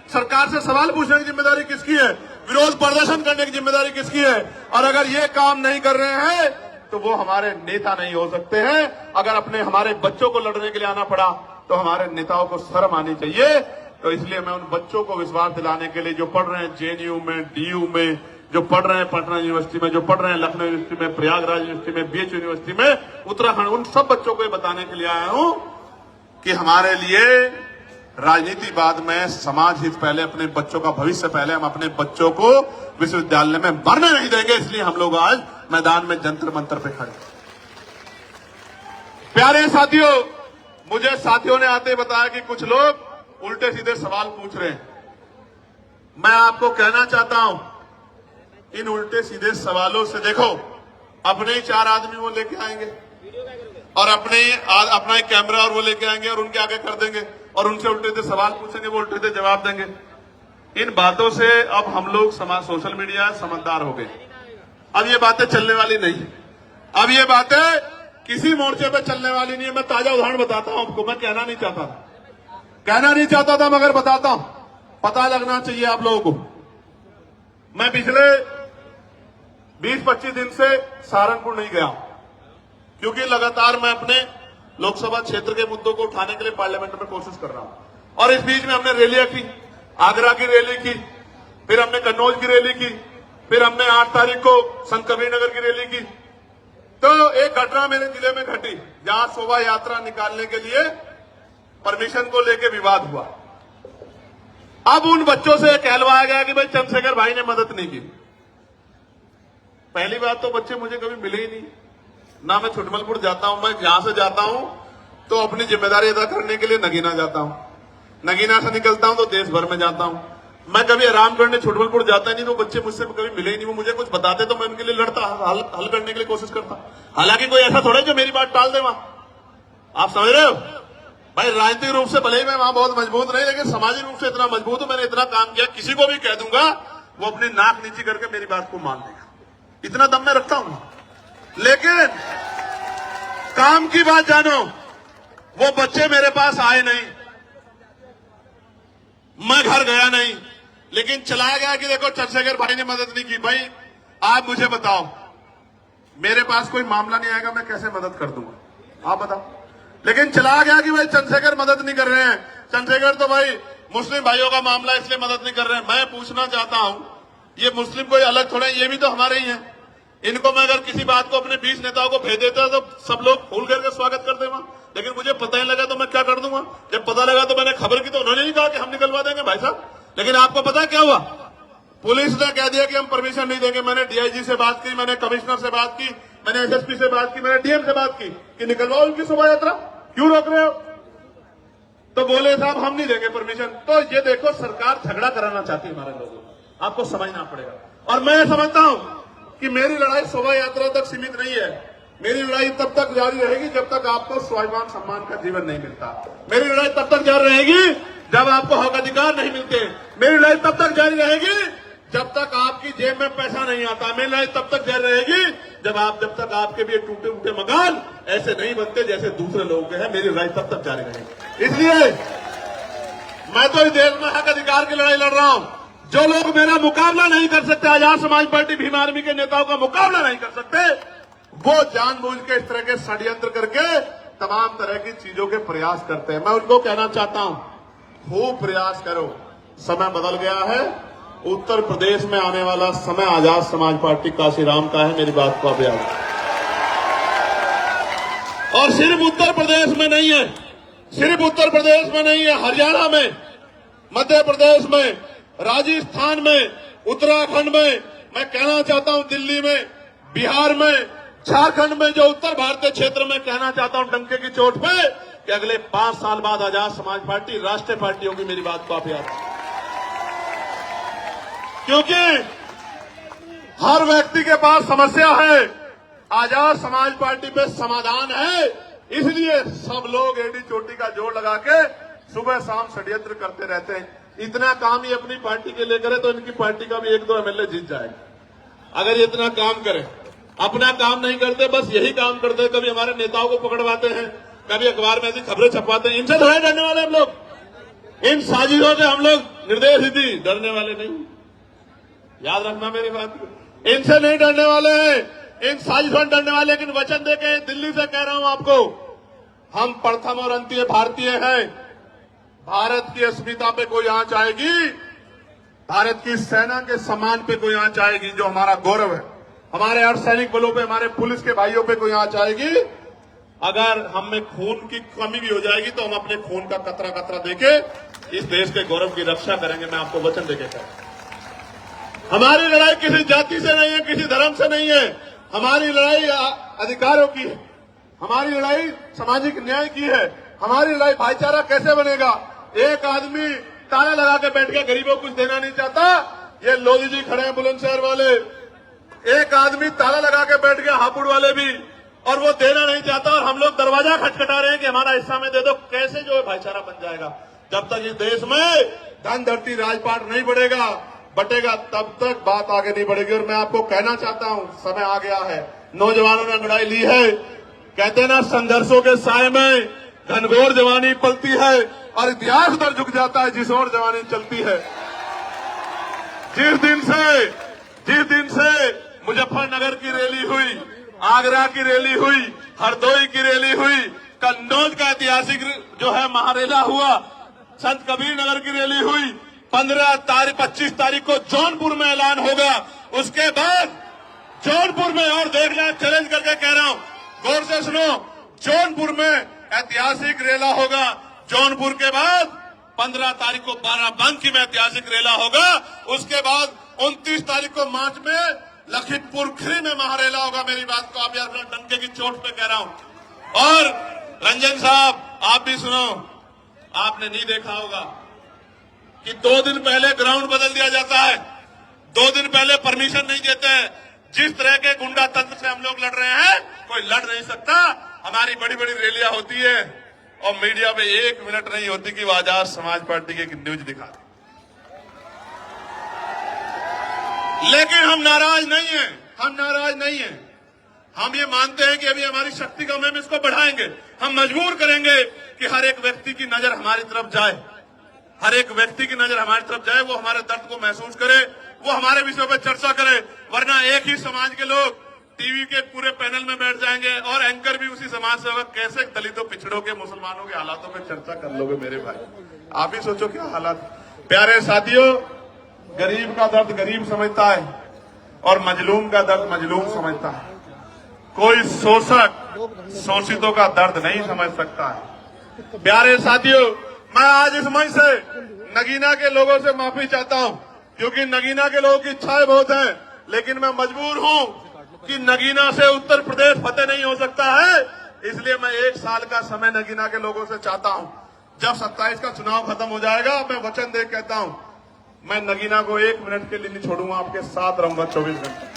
सरकार से सवाल पूछने की जिम्मेदारी किसकी है? विरोध प्रदर्शन करने की जिम्मेदारी किसकी है? और अगर ये काम नहीं कर रहे हैं तो वो हमारे नेता नहीं हो सकते हैं। अगर अपने हमारे बच्चों को लड़ने के लिए आना पड़ा तो हमारे नेताओं को शर्म आनी चाहिए। तो इसलिए मैं उन बच्चों को विश्वास दिलाने के लिए, जो पढ़ रहे हैं जेएनयू में, डीयू में, जो पढ़ रहे हैं पटना यूनिवर्सिटी में, जो पढ़ रहे हैं लखनऊ यूनिवर्सिटी में, प्रयागराज यूनिवर्सिटी में, बीएच यूनिवर्सिटी में, उत्तराखंड, उन सब बच्चों को ये बताने के लिए आया हूं कि हमारे लिए राजनीति बाद में, समाज हित पहले, अपने बच्चों का भविष्य पहले। हम अपने बच्चों को विश्वविद्यालय में मरने नहीं देंगे, इसलिए हम लोग आज मैदान में जंतर मंतर पे खड़े। प्यारे साथियों, मुझे साथियों ने आते बताया कि कुछ लोग उल्टे सीधे सवाल पूछ रहे हैं। मैं आपको कहना चाहता हूं, इन उल्टे सीधे सवालों से देखो, अपने ही 4 आदमी वो लेके आएंगे और अपना एक कैमरा और वो लेके आएंगे और उनके आगे कर देंगे और उनसे उल्टे सीधे सवाल पूछेंगे, वो उल्टे सीधे जवाब देंगे। इन बातों से अब हम लोग सोशल मीडिया समझदार हो गए। अब ये बातें चलने वाली नहीं, अब ये बातें किसी मोर्चे पे चलने वाली नहीं है। मैं ताजा उदाहरण बताता हूं आपको, मैं कहना नहीं चाहता था मगर बताता हूं, पता लगना चाहिए आप लोगों को। मैं पिछले 20-25 दिन से सहारनपुर नहीं गया क्योंकि लगातार मैं अपने लोकसभा क्षेत्र के मुद्दों को उठाने के लिए पार्लियामेंट में कोशिश कर रहा हूं। और इस बीच में हमने रैलियां की, आगरा की रैली की, फिर हमने कन्नौज की रैली की, फिर हमने 8 तारीख को संत कबीरनगर की रैली की। तो एक घटना मेरे जिले में घटी जहां शोभा यात्रा निकालने के लिए परमिशन को लेकर विवाद हुआ। अब उन बच्चों से कहलवाया गया कि भाई चंद्रशेखर भाई ने मदद नहीं की। पहली बात तो बच्चे मुझे कभी मिले ही नहीं ना। मैं छुटमलपुर जाता हूं, मैं यहां से जाता हूं तो अपनी जिम्मेदारी अदा करने के लिए नगीना जाता हूं, नगीना से निकलता हूं तो देश भर में जाता हूं। मैं कभी आराम करने छुटमलपुर जाता नहीं, तो बच्चे मुझसे कभी मिले ही नहीं। वो मुझे कुछ बताते तो मैं उनके लिए लड़ता, हल करने के लिए कोशिश करता। हालांकि कोई ऐसा थोड़ा जो मेरी बात टाल दे वहां, आप समझ रहे हो भाई। राजनीतिक रूप से भले ही मैं वहां बहुत मजबूत नहीं, लेकिन सामाजिक रूप से इतना मजबूत हूं, मैंने इतना काम किया, किसी को भी कह दूंगा वो अपनी नाक नीची करके मेरी बात को मान लेगा, इतना दम मैं रखता हूं। लेकिन काम की बात जानो, वो बच्चे मेरे पास आए नहीं, मैं घर गया नहीं, लेकिन चलाया गया कि देखो चंद्रशेखर भाई ने मदद नहीं की। भाई आप मुझे बताओ, मेरे पास कोई मामला नहीं आएगा, मैं कैसे मदद कर दूंगा, आप बताओ। लेकिन चलाया गया कि भाई चंद्रशेखर मदद नहीं कर रहे हैं, चंद्रशेखर तो भाई मुस्लिम भाइयों का मामला इसलिए मदद नहीं कर रहे हैं। मैं पूछना चाहता हूं, ये मुस्लिम कोई अलग थोड़े, ये भी तो हमारे ही हैं। इनको मैं अगर किसी बात को अपने 20 नेताओं को भेज देता तो सब लोग फूल करके स्वागत कर देगा, लेकिन मुझे पता ही लगा तो मैं क्या कर दूंगा। जब पता लगा तो मैंने खबर की तो उन्होंने ही कहा कि हम निकलवा देंगे भाई साहब। लेकिन आपको पता क्या हुआ, पुलिस ने कह दिया कि हम परमिशन नहीं देंगे। मैंने डीआईजी से बात की, मैंने कमिश्नर से बात की, मैंने एसएसपी से बात की, मैंने डीएम से बात की कि निकलवाओ उनकी शोभा यात्रा, क्यों रोक रहे हो। तो बोले साहब हम नहीं देंगे परमिशन। तो ये देखो सरकार झगड़ा कराना चाहती है हमारे लोगों को, आपको समझना पड़ेगा। और मैं समझता हूं कि मेरी लड़ाई शोभा यात्रा तक सीमित नहीं है, मेरी लड़ाई तब तक जारी रहेगी जब तक आपको स्वाभिमान सम्मान का जीवन नहीं मिलता। मेरी लड़ाई तब तक जारी रहेगी जब आपको हक अधिकार नहीं मिलते। मेरी लड़ाई तब तक जारी रहेगी जब तक आपकी जेब में पैसा नहीं आता। मेरी लड़ाई तब तक जारी रहेगी जब तक आपके भी टूटे फूटे मकान ऐसे नहीं बनते जैसे दूसरे लोगों के हैं। मेरी लड़ाई तब तक जारी रहेगी। इसलिए मैं तो इस देश में हक अधिकार की लड़ाई लड़ रहा हूं। जो लोग मेरा मुकाबला नहीं कर सकते, आजाद समाज पार्टी भीम आर्मी के नेताओं का मुकाबला नहीं कर सकते, वो जानबूझ के इस तरह के षड्यंत्र करके तमाम तरह की चीजों के प्रयास करते हैं। मैं उनको कहना चाहता हूं, खूब प्रयास करो, समय बदल गया है। उत्तर प्रदेश में आने वाला समय आजाद समाज पार्टी काशीराम का है, मेरी बात को आप याद। और सिर्फ उत्तर प्रदेश में नहीं है, सिर्फ उत्तर प्रदेश में नहीं है, हरियाणा में, मध्य प्रदेश में, राजस्थान में, उत्तराखंड में, मैं कहना चाहता हूं दिल्ली में, बिहार में, झारखंड में, जो उत्तर भारतीय क्षेत्र में, कहना चाहता हूं डंके की चोट पे कि अगले 5 साल बाद आजाद समाज पार्टी राष्ट्रीय पार्टी होगी। मेरी बात को आप याद, क्योंकि हर व्यक्ति के पास समस्या है, आजाद समाज पार्टी पे समाधान है। इसलिए सब लोग एडी चोटी का जोड़ लगा के सुबह शाम षड्यंत्र करते रहते हैं। इतना काम ये अपनी पार्टी के लिए करे तो इनकी पार्टी का भी 1-2 एमएलए जीत जाएगा। अगर ये इतना काम करे, अपना काम नहीं करते, बस यही काम करते, कभी हमारे नेताओं को पकड़वाते हैं, कभी अखबार में ऐसी खबरें छपवाते हैं। इनसे थोड़े डरने वाले हम लोग, इन साजिशों से हम लोग निर्देश दी डरने वाले नहीं, याद रखना मेरी बात। इनसे नहीं डरने वाले हैं, इन साजिशों से डरने वाले। लेकिन वचन देके दिल्ली से कह रहा हूं आपको, हम प्रथम और अंतिम भारतीय हैं। भारत की अस्मिता पे कोई आंच आएगी, भारत की सेना के सम्मान पे कोई आंच आएगी, जो हमारा गौरव है, हमारे अर्धसैनिक बलों पे, हमारे पुलिस के भाइयों पे कोई आंच आएगी, अगर हम में खून की कमी भी हो जाएगी तो हम अपने खून का कतरा कतरा देके इस देश के गौरव की रक्षा करेंगे। मैं आपको वचन देके कह रहा हूं। हमारी लड़ाई किसी जाति से नहीं है, किसी धर्म से नहीं है, हमारी लड़ाई अधिकारों की है, हमारी लड़ाई सामाजिक न्याय की है, हमारी लड़ाई भाईचारा कैसे बनेगा। एक आदमी ताला लगा के बैठ के गरीबों को कुछ देना नहीं चाहता, ये लोधी जी खड़े हैं बुलंदशहर वाले, एक आदमी ताला लगा के बैठ गया, हापुड़ वाले भी, और वो देना नहीं चाहता, और हम लोग दरवाजा खटखटा रहे हैं कि हमारा हिस्सा में दे दो। कैसे जो है भाईचारा बन जाएगा। जब तक इस देश में धन धरती राजपाट नहीं बटेगा तब तक बात आगे नहीं बढ़ेगी। और मैं आपको कहना चाहता हूं, समय आ गया है, नौजवानों ने लड़ाई ली है। कहते हैं ना, संघर्षों के साए में घनघोर जवानी पलती है और इतिहास उधर झुक जाता है जिस ओर जवानी चलती है। जिस दिन से मुजफ्फरनगर की रैली हुई, आगरा की रैली हुई, हरदोई की रैली हुई, कन्नौज का ऐतिहासिक जो है महारेला हुआ, संत कबीर नगर की रैली हुई, 25 तारीख को जौनपुर में ऐलान होगा। उसके बाद जौनपुर में, और देखना, चैलेंज करके कह रहा हूं, गौर से सुनो, जौनपुर में ऐतिहासिक रेला होगा। जौनपुर के बाद 15 तारीख को बाराबंकी में ऐतिहासिक रेला होगा। उसके बाद 29 तारीख को मार्च में लखीमपुर खीरी में महारेला होगा। मेरी बात को आप याद रखना, डंके की चोट पे कह रहा हूं। और रंजन साहब, आप भी सुनो, आपने नहीं देखा होगा कि 2 दिन पहले ग्राउंड बदल दिया जाता है, 2 दिन पहले परमिशन नहीं देते हैं। जिस तरह के गुंडा तंत्र से हम लोग लड़ रहे हैं, कोई लड़ नहीं सकता। हमारी बड़ी बड़ी रैलियां होती है और मीडिया में 1 मिनट नहीं होती कि वो आजाद समाज पार्टी की न्यूज दिखा दे। लेकिन हम नाराज नहीं हैं, हम ये मानते हैं कि अभी हमारी शक्ति कम है, हम इसको बढ़ाएंगे। हम मजबूर करेंगे कि हर एक व्यक्ति की नजर हमारी तरफ जाए। हर एक व्यक्ति की नजर हमारी तरफ जाए, वो हमारे दर्द को महसूस करे, वो हमारे विषयों पर चर्चा करे। वरना एक ही समाज के लोग टीवी के पूरे पैनल में बैठ जाएंगे और एंकर भी उसी समाज से होगा। कैसे दलितों, पिछड़ों के, मुसलमानों के हालातों में चर्चा कर लोगे मेरे भाई? आप ही सोचो क्या हालात। प्यारे साथियों, गरीब का दर्द गरीब समझता है और मजलूम का दर्द मजलूम समझता है। कोई शोषक शोषितों का दर्द नहीं समझ सकता है। प्यारे साथियों, मैं आज इस मंच से नगीना के लोगों से माफी चाहता हूं, क्योंकि नगीना के लोगों की इच्छाएं बहुत हैं, लेकिन मैं मजबूर हूं कि नगीना से उत्तर प्रदेश फतेह नहीं हो सकता है। इसलिए मैं 1 साल का समय नगीना के लोगों से चाहता हूं। जब 27 का चुनाव खत्म हो जाएगा, मैं वचन दे कहता हूं, मैं नगीना को 1 मिनट के लिए नहीं छोड़ूंगा, आपके साथ रहूंगा 24 घंटे।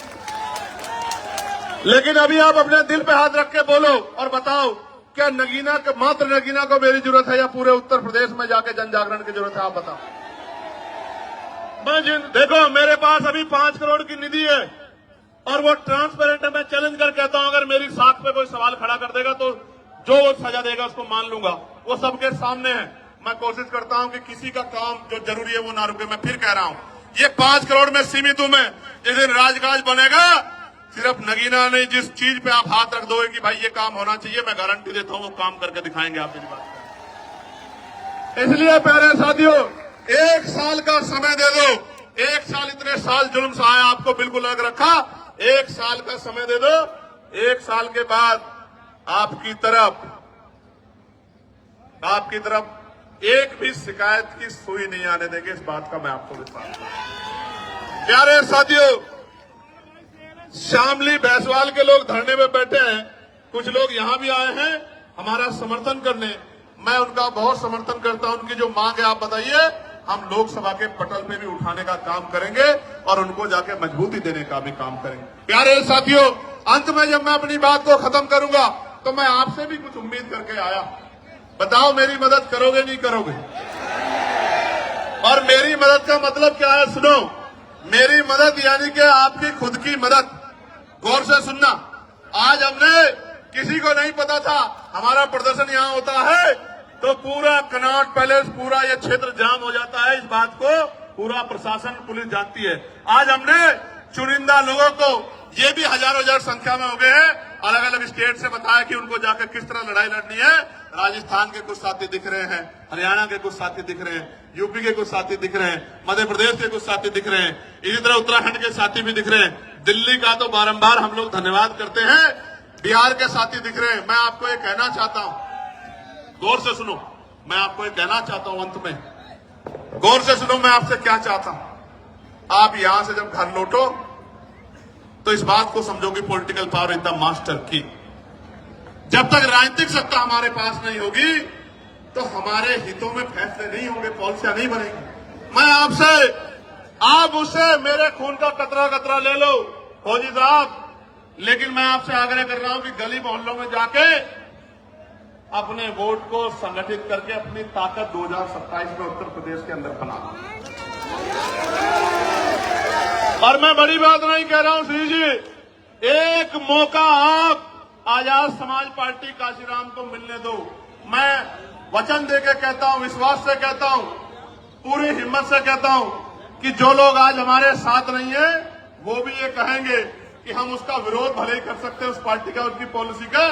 लेकिन अभी आप अपने दिल पे हाथ रख के बोलो और बताओ, क्या नगीना का, मात्र नगीना को मेरी जरूरत है या पूरे उत्तर प्रदेश में जाके जन जागरण की जरूरत है? आप बताओ। देखो, मेरे पास अभी 5 करोड़ की निधि है और वो ट्रांसपेरेंट है। मैं चैलेंज कर कहता हूं, अगर मेरी साख पे कोई सवाल खड़ा कर देगा तो जो वो सजा देगा उसको मान लूंगा। वो सबके सामने है। मैं कोशिश करता हूं कि किसी का काम जो जरूरी है वो ना रुके। मैं फिर कह रहा हूं, ये 5 करोड़ में सीमित हूं मैं। जिस दिन राजकाज बनेगा, सिर्फ नगीना नहीं, जिस चीज पे आप हाथ रख दोगे कि भाई ये काम होना चाहिए, मैं गारंटी देता हूं वो काम करके दिखाएंगे आप मेरी बात। इसलिए प्यारे साथियों, 1 साल का समय दे दो। 1 साल, इतने साल जुल्म सहाया, आपको बिल्कुल अलग रखा। 1 साल का समय दे दो। 1 साल के बाद आपकी तरफ एक भी शिकायत की सुई नहीं आने देंगे। इस बात का मैं आपको विश्वास करता हूं। प्यारे साथियों, शामली भैंसवाल के लोग धरने में बैठे हैं। कुछ लोग यहां भी आए हैं हमारा समर्थन करने। मैं उनका बहुत समर्थन करता हूं। उनकी जो मांग है आप बताइए, हम लोकसभा के पटल पे भी उठाने का काम करेंगे और उनको जाके मजबूती देने का भी काम करेंगे। प्यारे साथियों, अंत में जब मैं अपनी बात को खत्म करूंगा तो मैं आपसे भी कुछ उम्मीद करके आया। बताओ, मेरी मदद करोगे नहीं करोगे? और मेरी मदद का मतलब क्या है? सुनो, मेरी मदद यानी कि आपकी खुद की मदद। गौर से सुनना। आज हमने, किसी को नहीं पता था हमारा प्रदर्शन यहां होता है तो पूरा कनॉट पैलेस, पूरा ये क्षेत्र जाम हो जाता है। इस बात को पूरा प्रशासन, पुलिस जानती है। आज हमने चुनिंदा लोगों को, ये भी हजारों संख्या में हो गए हैं, अलग अलग स्टेट से बताया कि उनको जाकर किस तरह लड़ाई लड़नी है। राजस्थान के कुछ साथी दिख रहे हैं, हरियाणा के कुछ साथी दिख रहे हैं, यूपी के कुछ साथी दिख रहे हैं, मध्य प्रदेश के कुछ साथी दिख रहे हैं, इसी तरह उत्तराखंड के साथी भी दिख रहे हैं। दिल्ली का तो बारंबार हम लोग धन्यवाद करते हैं। बिहार के साथी दिख रहे हैं। मैं आपको ये कहना चाहता हूं, गौर से सुनो, मैं आपको ये कहना चाहता हूं, अंत में गौर से सुनो, मैं आपसे क्या चाहता हूं। आप यहां से जब घर लौटो तो इस बात को समझो कि political power is the master की। जब तक राजनीतिक सत्ता हमारे पास नहीं होगी तो हमारे हितों में फैसले नहीं होंगे, पॉलिसियां नहीं बनेगी। मैं आपसे, आप उससे मेरे खून का कतरा कतरा ले लो फौजी साहब, लेकिन मैं आपसे आग्रह कर रहा हूं कि गली मोहल्लों में जाके अपने वोट को संगठित करके अपनी ताकत 2027 में उत्तर प्रदेश के अंदर बना। और मैं बड़ी बात नहीं कह रहा हूं श्री जी, एक मौका आप आजाद समाज पार्टी काशीराम को मिलने दो। मैं वचन देके कहता हूं, विश्वास से कहता हूं, पूरी हिम्मत से कहता हूं कि जो लोग आज हमारे साथ नहीं है वो भी ये कहेंगे कि हम उसका विरोध भले ही कर सकते हैं, उस पार्टी का, उसकी पॉलिसी का,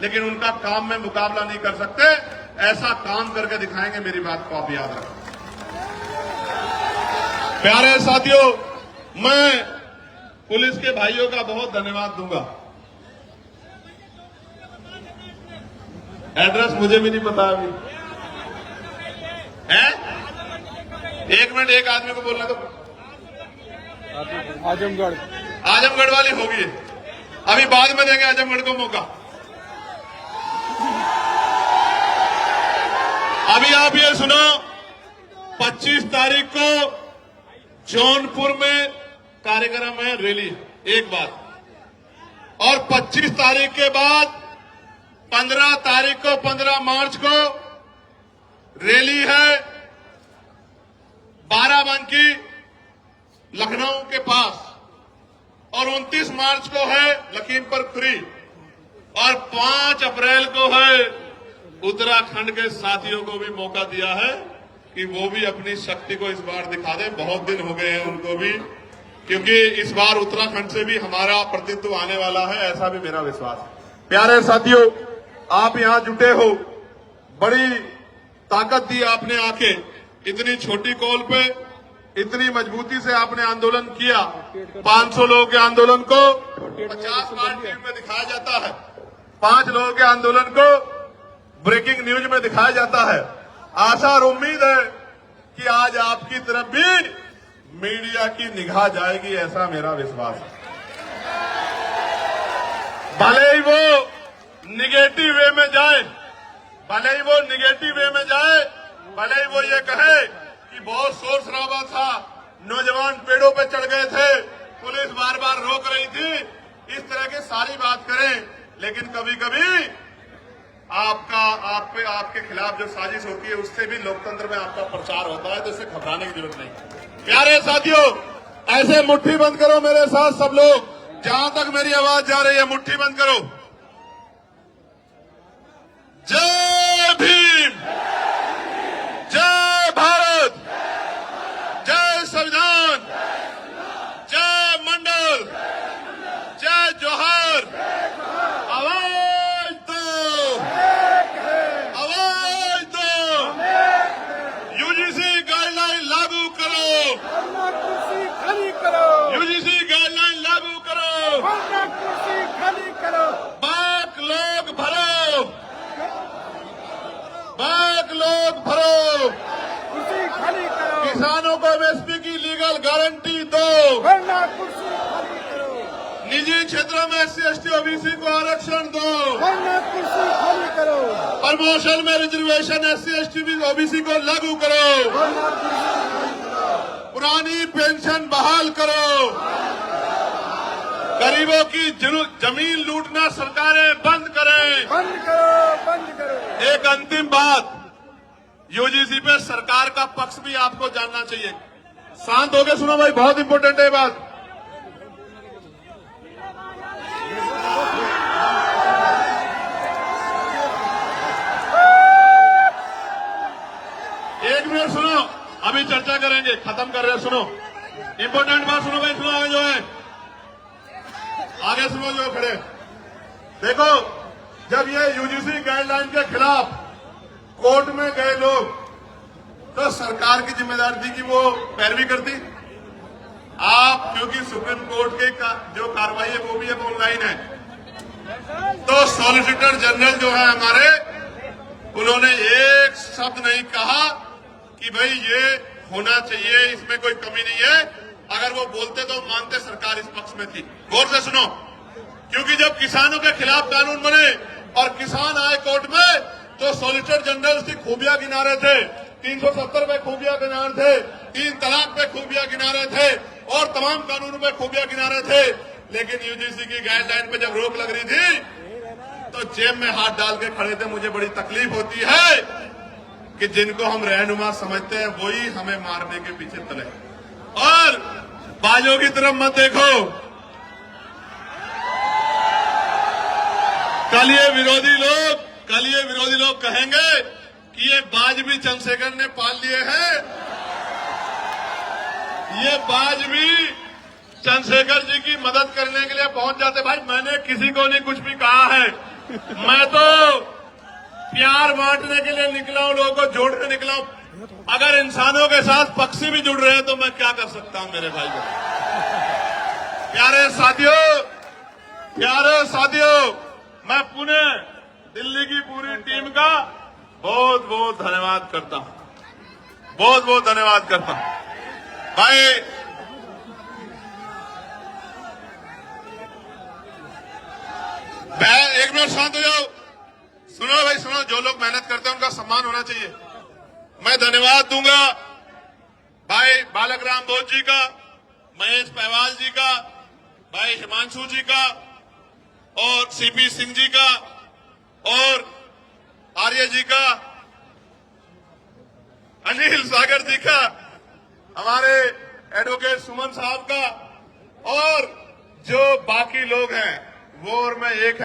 लेकिन उनका काम में मुकाबला नहीं कर सकते। ऐसा काम करके दिखाएंगे। मेरी बात को आप याद रखें। प्यारे साथियों, मैं पुलिस के भाइयों का बहुत धन्यवाद दूंगा। एड्रेस मुझे भी नहीं पता अभी है। 1 मिनट, एक आदमी को बोलना तो। आजमगढ़ वाली होगी, अभी बाद में देंगे आजमगढ़ को मौका। अभी आप ये सुनो, 25 तारीख को जौनपुर में कार्यक्रम है, रैली, एक बात। और 25 तारीख के बाद 15 तारीख को, 15 मार्च को रैली है बाराबंकी लखनऊ के पास, और 29 मार्च को है लखीमपुर खीरी, और 5 अप्रैल को है। उत्तराखंड के साथियों को भी मौका दिया है कि वो भी अपनी शक्ति को इस बार दिखा दें। बहुत दिन हो गए हैं उनको भी, क्योंकि इस बार उत्तराखंड से भी हमारा प्रतिनिधित्व आने वाला है, ऐसा भी मेरा विश्वास है। प्यारे साथियों, आप यहां जुटे हो, बड़ी ताकत दी आपने आके, इतनी छोटी कॉल पे इतनी मजबूती से आपने आंदोलन किया। 500 लोगों के आंदोलन को 50 बार टीवी में दिखाया जाता है, 5 लोगों के आंदोलन को ब्रेकिंग न्यूज में दिखाया जाता है। आशा और उम्मीद है कि आज आपकी तरफ भी मीडिया की निगाह जाएगी, ऐसा मेरा विश्वास है। भले ही वो निगेटिव वे में जाए, भले ही वो निगेटिव वे में जाए, भले ही वो ये कहे कि बहुत शोर शराबा था, नौजवान पेड़ों पे चढ़ गए थे, पुलिस बार बार रोक रही थी, इस तरह की सारी बात करें, लेकिन कभी कभी आपके खिलाफ जो साजिश होती है उससे भी लोकतंत्र में आपका प्रचार होता है, तो इससे घबराने की जरूरत नहीं। प्यारे साथियों, ऐसे मुट्ठी बंद करो मेरे साथ सब लोग, जहां तक मेरी आवाज जा रही है मुट्ठी बंद करो। जय भीम, जय भारत, जय संविधान, जय मंडल, जय जोहर। आवाज दो, आवाज दो। यूजीसी गाइडलाइन लागू करो, कुर्सी खाली करो, यूजीसी गाइडलाइन लागू करो, कुर्सी खाली करो, बाक लोग भरो, बाक लोग भरो, कुर्सी खाली करो, किसानों को एमएसपी की लीगल गारंटी दो, वरना कुर्सी खाली करो, निजी क्षेत्रों में SC ST OBC को आरक्षण दो, वरना कुर्सी खाली करो, प्रमोशन में रिजर्वेशन SC ST OBC को लागू करो, वरना कुर्सी खाली करो, पुरानी पेंशन बहाल करो, गरीबों की जमीन लूटना सरकारें बंद करें। बंद करो, बंद करो। एक अंतिम बात, यूजीसी पे सरकार का पक्ष भी आपको जानना चाहिए। शांत होकर सुनो भाई, बहुत इंपॉर्टेंट है बात। एक मिनट सुनो, अभी चर्चा करेंगे, खत्म कर रहे हैं। सुनो, इंपॉर्टेंट बात सुनो भाई, सुनो आगे जो है, आगे सुनो जो खड़े। देखो, जब ये यूजीसी गाइडलाइन के खिलाफ कोर्ट में गए लोग, तो सरकार की जिम्मेदारी थी कि वो पैरवी करती। आप क्योंकि सुप्रीम कोर्ट की जो कार्रवाई है वो भी अब ऑनलाइन है, तो सॉलिसिटर जनरल जो है हमारे, उन्होंने एक शब्द नहीं कहा कि भाई ये होना चाहिए, इसमें कोई कमी नहीं है। अगर वो बोलते तो मानते सरकार इस पक्ष में थी। गौर से सुनो, क्योंकि जब किसानों के खिलाफ कानून बने और किसान आए कोर्ट में, तो सॉलिसिटर जनरल की खूबियां गिना रहे थे, 370 पे खूबियां गिना रहे थे, 3 तलाक पे खूबियां गिना रहे थे और तमाम कानूनों पे खूबियां गिना रहे थे। लेकिन यूजीसी की गाइडलाइन पे जब रोक लग रही थी, तो जेब में हाथ डाल के खड़े थे। मुझे बड़ी तकलीफ होती है कि जिनको हम रहनुमा समझते हैं वही हमें मारने के पीछे तले। और बाजों की तरफ मत देखो, कल ये विरोधी लोग कहेंगे कि ये बाज भी चंद्रशेखर ने पाल लिए हैं, ये बाज भी चंद्रशेखर जी की मदद करने के लिए पहुंच जाते। भाई मैंने किसी को नहीं कुछ भी कहा है, मैं तो प्यार बांटने के लिए निकला हूं, लोगों को जोड़ने निकला हूं। अगर इंसानों के साथ पक्षी भी जुड़ रहे हैं तो मैं क्या कर सकता हूं मेरे भाई को। प्यारे साथियों, मैं पुनः दिल्ली की पूरी टीम का बहुत बहुत धन्यवाद करता हूं, बहुत बहुत धन्यवाद करता हूं। भाई एक मिनट शांत हो जाओ, सुनो भाई सुनो, जो लोग मेहनत करते हैं उनका सम्मान होना चाहिए। मैं धन्यवाद दूंगा भाई बालक राम बोस जी का, महेश पहवाल जी का, भाई हिमांशु जी का और सीपी सिंह जी का और आर्य जी का, अनिल सागर जी का, हमारे एडवोकेट सुमन साहब का, और जो बाकी लोग हैं वो और मैं एक